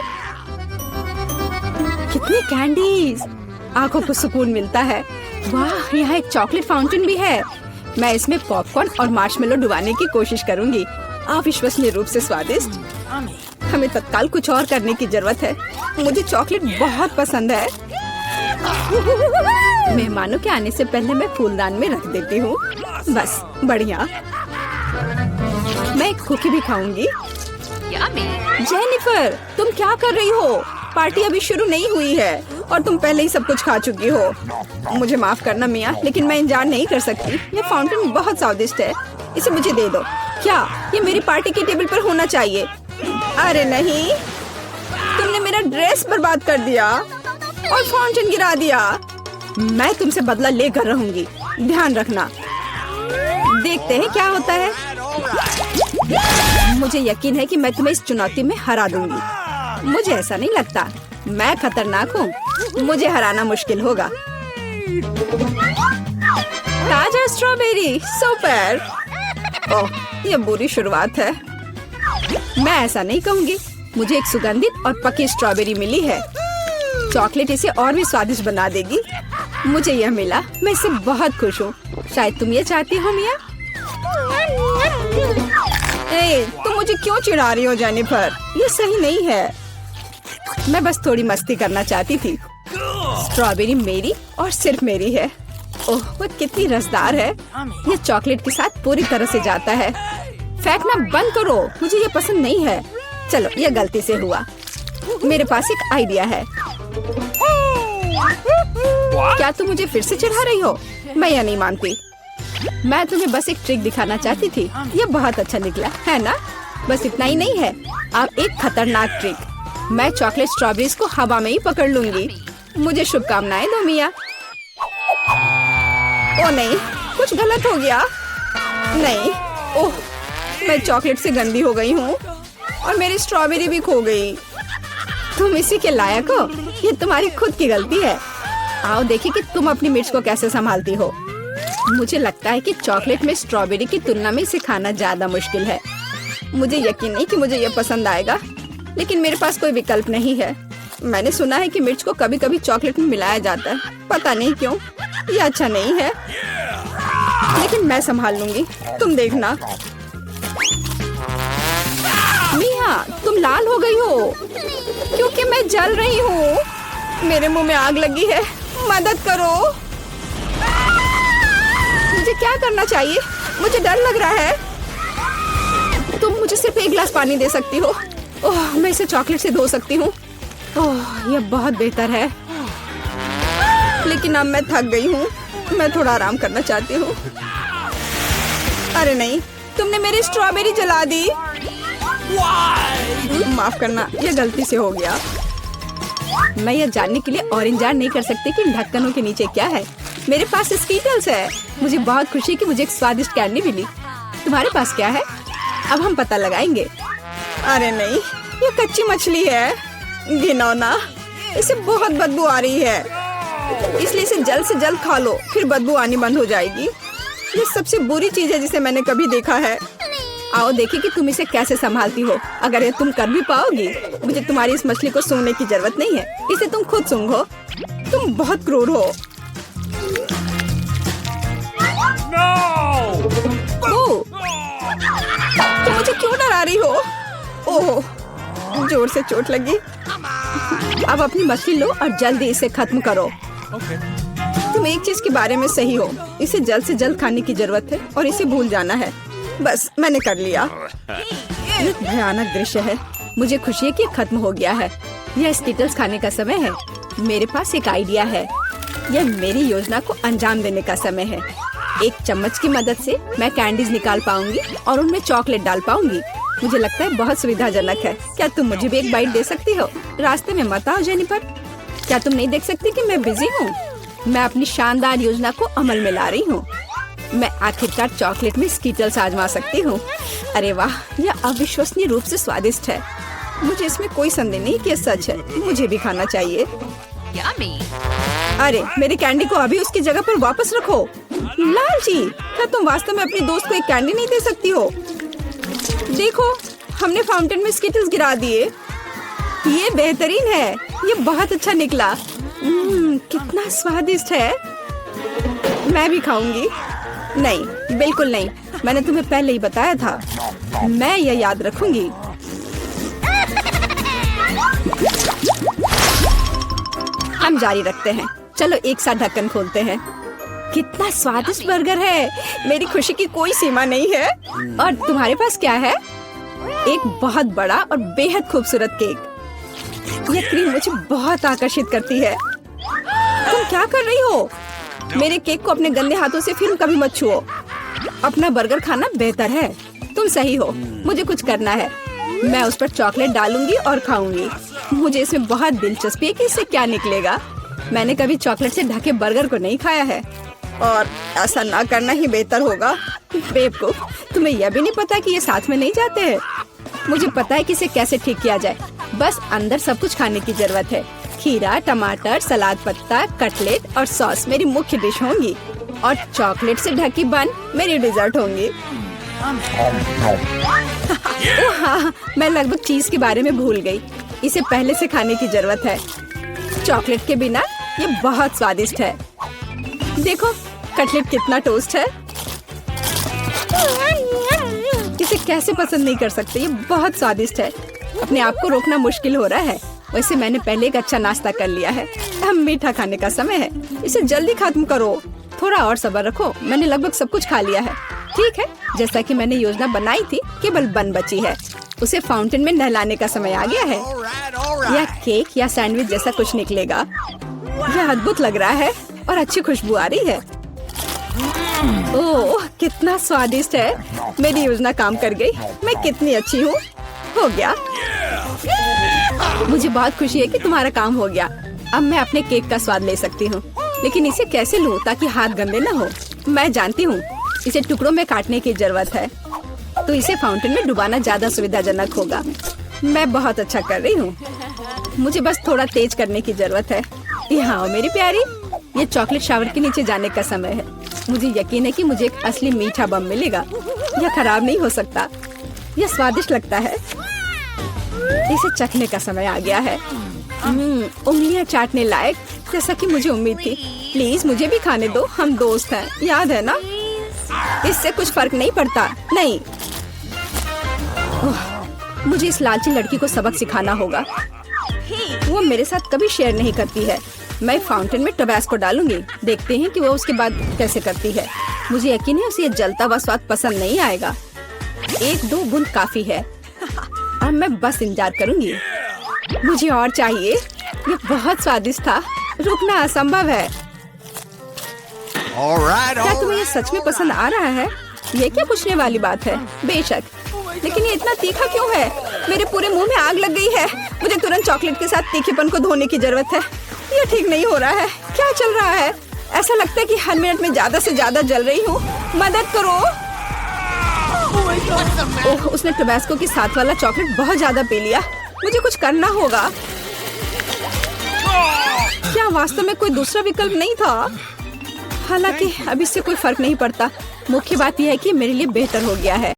कितनी कैंडीज, आंखों को सुकून मिलता है। वाह, यहाँ एक चॉकलेट फाउंटेन भी है। मैं इसमें पॉपकॉर्न और मार्शमेलो डुबाने की कोशिश करूंगी। अविश्वसनीय रूप से स्वादिष्ट। हमें तत्काल कुछ और करने की जरूरत है। मुझे चॉकलेट बहुत पसंद है। मेहमानों के आने से पहले मैं फूलदान में रख देती हूँ। बस, बढ़िया। मैं एक कुकी भी खाऊंगी। जेनिफर, तुम क्या कर रही हो? पार्टी अभी शुरू नहीं हुई है और तुम पहले ही सब कुछ खा चुकी हो। मुझे माफ करना मिया, लेकिन मैं इंतजार नहीं कर सकती। ये फाउंटेन बहुत स्वादिष्ट है। इसे मुझे दे दो। क्या ये मेरी पार्टी के टेबल पर होना चाहिए? अरे नहीं, तुमने मेरा ड्रेस बर्बाद कर दिया और फाउंटेन गिरा दिया। मैं तुमसे बदला लेकर रहूंगी, ध्यान रखना। देखते हैं क्या होता है। मुझे यकीन है कि मैं तुम्हें इस चुनौती में हरा दूंगी। मुझे ऐसा नहीं लगता। मैं खतरनाक हूँ। मुझे हराना मुश्किल होगा। ताजा स्ट्रॉबेरी, सुपर। ओह, ये बुरी शुरुआत है। मैं ऐसा नहीं कहूँगी। मुझे एक सुगंधित और पकी स्ट्रॉबेरी मिली है। चॉकलेट इसे और भी स्वादिष्ट बना देगी। मुझे यह मिला, मैं इससे बहुत खुश हूँ। शायद तुम ये चाहती हो मिया। तुम मुझे क्यों चिढ़ा रही हो जेनिफर? ये सही नहीं है। मैं बस थोड़ी मस्ती करना चाहती थी। स्ट्रॉबेरी मेरी और सिर्फ मेरी है। ओह, वो कितनी रसदार है। ये चॉकलेट के साथ पूरी तरह से जाता है। फेंकना बंद करो, मुझे ये पसंद नहीं है। चलो, ये गलती से हुआ। मेरे पास एक आइडिया है। क्या तुम मुझे फिर से चिढ़ा रही हो? मैं यह नहीं मानती। मैं तुम्हें बस एक ट्रिक दिखाना चाहती थी। ये बहुत अच्छा निकला है ना? बस इतना ही नहीं है, अब एक खतरनाक ट्रिक। मैं चॉकलेट स्ट्रॉबेरीज को हवा में ही पकड़ लूंगी। मुझे शुभकामनाएं दो मिया। ओ नहीं, कुछ गलत हो गया। नहीं, ओह, मैं चॉकलेट से गंदी हो गई हूँ और मेरी स्ट्रॉबेरी भी खो गई। तुम इसी के लायक हो। ये तुम्हारी खुद की गलती है। आओ देखिए कि तुम अपनी मिर्च को कैसे संभालती हो। मुझे लगता है कि चॉकलेट में स्ट्रॉबेरी की तुलना में इसे खाना ज्यादा मुश्किल है। मुझे यकीन नहीं कि मुझे ये पसंद आएगा, लेकिन मेरे पास कोई विकल्प नहीं है। मैंने सुना है कि मिर्च को कभी कभी चॉकलेट में मिलाया जाता है, पता नहीं क्यों। ये अच्छा नहीं है, लेकिन मैं संभाल लूंगी, तुम देखना। मिया, तुम लाल हो गई हो क्योंकि मैं जल रही हूँ। मेरे मुंह में आग लगी है, मदद करो। मुझे क्या करना चाहिए? मुझे डर लग रहा है। तुम मुझे सिर्फ एक गिलास पानी दे सकती हो। ओह, मैं इसे चॉकलेट से धो सकती हूँ। ओह, यह बहुत बेहतर है, लेकिन अब मैं थक गई हूँ। मैं थोड़ा आराम करना चाहती हूँ। अरे नहीं, तुमने मेरी स्ट्रॉबेरी जला दी। माफ करना, यह गलती से हो गया। मैं यह जानने के लिए और इंतजार नहीं कर सकती कि इन ढक्कनों के नीचे क्या है। मेरे पास स्कीटल्स है। मुझे बहुत खुशी है कि मुझे एक स्वादिष्ट कैंडी मिली। तुम्हारे पास क्या है? अब हम पता लगाएंगे। अरे नहीं, ये कच्ची मछली है। घिनौना, इसे बहुत बदबू आ रही है, इसलिए इसे जल्द से जल्द खा लो, फिर बदबू आनी बंद हो जाएगी। ये सबसे बुरी चीज है जिसे मैंने कभी देखा है। आओ देखिए कि तुम इसे कैसे संभालती हो। अगर ये तुम कर भी पाओगी, मुझे तुम्हारी इस मछली को सूंघने की जरूरत नहीं है, इसे तुम खुद सूंघो। तुम बहुत क्रूर हो। ओह, तुम मुझे क्यों डरा रही हो? ओह, जोर से चोट लगी। अब अपनी मछली लो और जल्दी इसे खत्म करो। तुम एक चीज के बारे में सही हो, इसे जल्द से जल्द खाने की जरूरत है और इसे भूल जाना है। बस, मैंने कर लिया। ये भयानक दृश्य है। मुझे खुशी है कि खत्म हो गया है। यह स्कीटल्स खाने का समय है। मेरे पास एक आइडिया है। यह मेरी योजना को अंजाम देने का समय है। एक चम्मच की मदद से मैं कैंडीज निकाल पाऊंगी और उनमें चॉकलेट डाल पाऊंगी। मुझे लगता है बहुत सुविधाजनक है। क्या तुम मुझे भी एक बाइट दे सकती हो? रास्ते में मत आओ जेनिफर। क्या तुम नहीं देख सकती कि मैं बिजी हूँ? मैं अपनी शानदार योजना को अमल में ला रही हूँ। मैं आखिरकार चॉकलेट में स्कीटल्स आजमा सकती हूँ। अरे वाह, यह अविश्वसनीय रूप से स्वादिष्ट है। मुझे इसमें कोई संदेह नहीं कि यह सच है। मुझे भी खाना चाहिए। अरे, मेरी कैंडी को अभी उसकी जगह पर वापस रखो। लालची, क्या तुम वास्तव में अपनी दोस्त को एक कैंडी नहीं दे सकती हो? देखो, हमने फाउंटेन में स्कीटल्स गिरा दिए। ये बेहतरीन है। ये बहुत अच्छा निकला। कितना स्वादिष्ट है। मैं भी खाऊंगी। नहीं, बिल्कुल नहीं। मैंने तुम्हें पहले ही बताया था। मैं यह याद रखूंगी। हम जारी रखते हैं। चलो एक साथ ढक्कन खोलते हैं। कितना स्वादिष्ट बर्गर है। मेरी खुशी की कोई सीमा नहीं है। और तुम्हारे पास क्या है? एक बहुत बड़ा और बेहद खूबसूरत केक। यह क्रीम मुझे बहुत आकर्षित करती है। तुम क्या कर रही हो? मेरे केक को अपने गंदे हाथों से फिर कभी मत छुओ। अपना बर्गर खाना बेहतर है। तुम सही हो, मुझे कुछ करना है। मैं उस पर चॉकलेट डालूंगी और खाऊंगी। मुझे इसमें बहुत दिलचस्पी है कि इससे क्या निकलेगा। मैंने कभी चॉकलेट से ढके बर्गर को नहीं खाया है, और ऐसा ना करना ही बेहतर होगा। बेवकूफ, तुम्हें यह भी नहीं पता कि ये साथ में नहीं जाते हैं। मुझे पता है कि इसे कैसे ठीक किया जाए। बस अंदर सब कुछ खाने की जरूरत है। खीरा, टमाटर, सलाद पत्ता, कटलेट और सॉस मेरी मुख्य डिश होंगी, और चॉकलेट से ढकी बन मेरी डिजर्ट होंगी। ओह हाँ, मैं लगभग चीज के बारे में भूल गई। इसे पहले से खाने की जरूरत है। चॉकलेट के बिना ये बहुत स्वादिष्ट है। देखो, कटलेट कितना टोस्ट है। इसे कैसे पसंद नहीं कर सकते। ये बहुत स्वादिष्ट है। अपने आप को रोकना मुश्किल हो रहा है। वैसे मैंने पहले एक अच्छा नाश्ता कर लिया है। अब मीठा खाने का समय है। इसे जल्दी खत्म करो। थोड़ा और सब्र रखो। मैंने लगभग सब कुछ खा लिया है। ठीक है, जैसा कि मैंने योजना बनाई थी, केवल बन बची है। उसे फाउंटेन में नहलाने का समय आ गया है। यह केक या सैंडविच जैसा कुछ निकलेगा। यह अद्भुत लग रहा है और अच्छी खुशबू आ रही है। ओह, कितना स्वादिष्ट है। मेरी योजना काम कर गई। मैं कितनी अच्छी हूँ। हो गया। मुझे बहुत खुशी है कि तुम्हारा काम हो गया। अब मैं अपने केक का स्वाद ले सकती हूँ, लेकिन इसे कैसे लूँ ताकि हाथ गंदे न हो। मैं जानती हूँ, इसे टुकड़ों में काटने की जरूरत है, तो इसे फाउंटेन में डुबाना ज्यादा सुविधाजनक होगा। मैं बहुत अच्छा कर रही हूँ। मुझे बस थोड़ा तेज करने की जरूरत है। यहाँ आओ मेरी प्यारी। ये चॉकलेट शावर के नीचे जाने का समय है। मुझे यकीन है कि मुझे एक असली मीठा बम मिलेगा। यह खराब नहीं हो सकता। यह स्वादिष्ट लगता है। इसे चखने का समय आ गया है। उंगलियां चाटने लायक, जैसा कि मुझे उम्मीद थी। प्लीज मुझे भी खाने दो, हम दोस्त हैं, याद है ना? इससे कुछ फर्क नहीं पड़ता। नहीं, मुझे इस लालची लड़की को सबक सिखाना होगा। वो मेरे साथ कभी शेयर नहीं करती है। मैं फाउंटेन में टबैस्को डालूंगी। देखते हैं कि वो उसके बाद कैसे करती है। मुझे यकीन है उसे ये जलता हुआ स्वाद पसंद नहीं आएगा। 1-2 बूंद काफी है। अब मैं बस इंतजार करूंगी। मुझे और चाहिए। ये बहुत स्वादिष्ट था। रुकना असंभव है। क्या तुम्हें ये सच में पसंद आ रहा है? ये क्या पूछने वाली बात है? बेशक, लेकिन ये इतना तीखा क्यों है? मेरे पूरे मुंह में आग लग गई है। मुझे तुरंत चॉकलेट के साथ तीखेपन को धोने की जरूरत है। ये ठीक नहीं हो रहा है। क्या चल रहा है? ऐसा लगता है कि हर मिनट में ज्यादा से ज्यादा जल रही हूँ। मदद करो। ओह, उसने टबैस्को के साथ वाला चॉकलेट बहुत ज्यादा पी लिया। मुझे कुछ करना होगा। क्या वास्तव में कोई दूसरा विकल्प नहीं था? हालांकि अब इससे कोई फर्क नहीं पड़ता। मुख्य बात यह है कि मेरे लिए बेहतर हो गया है।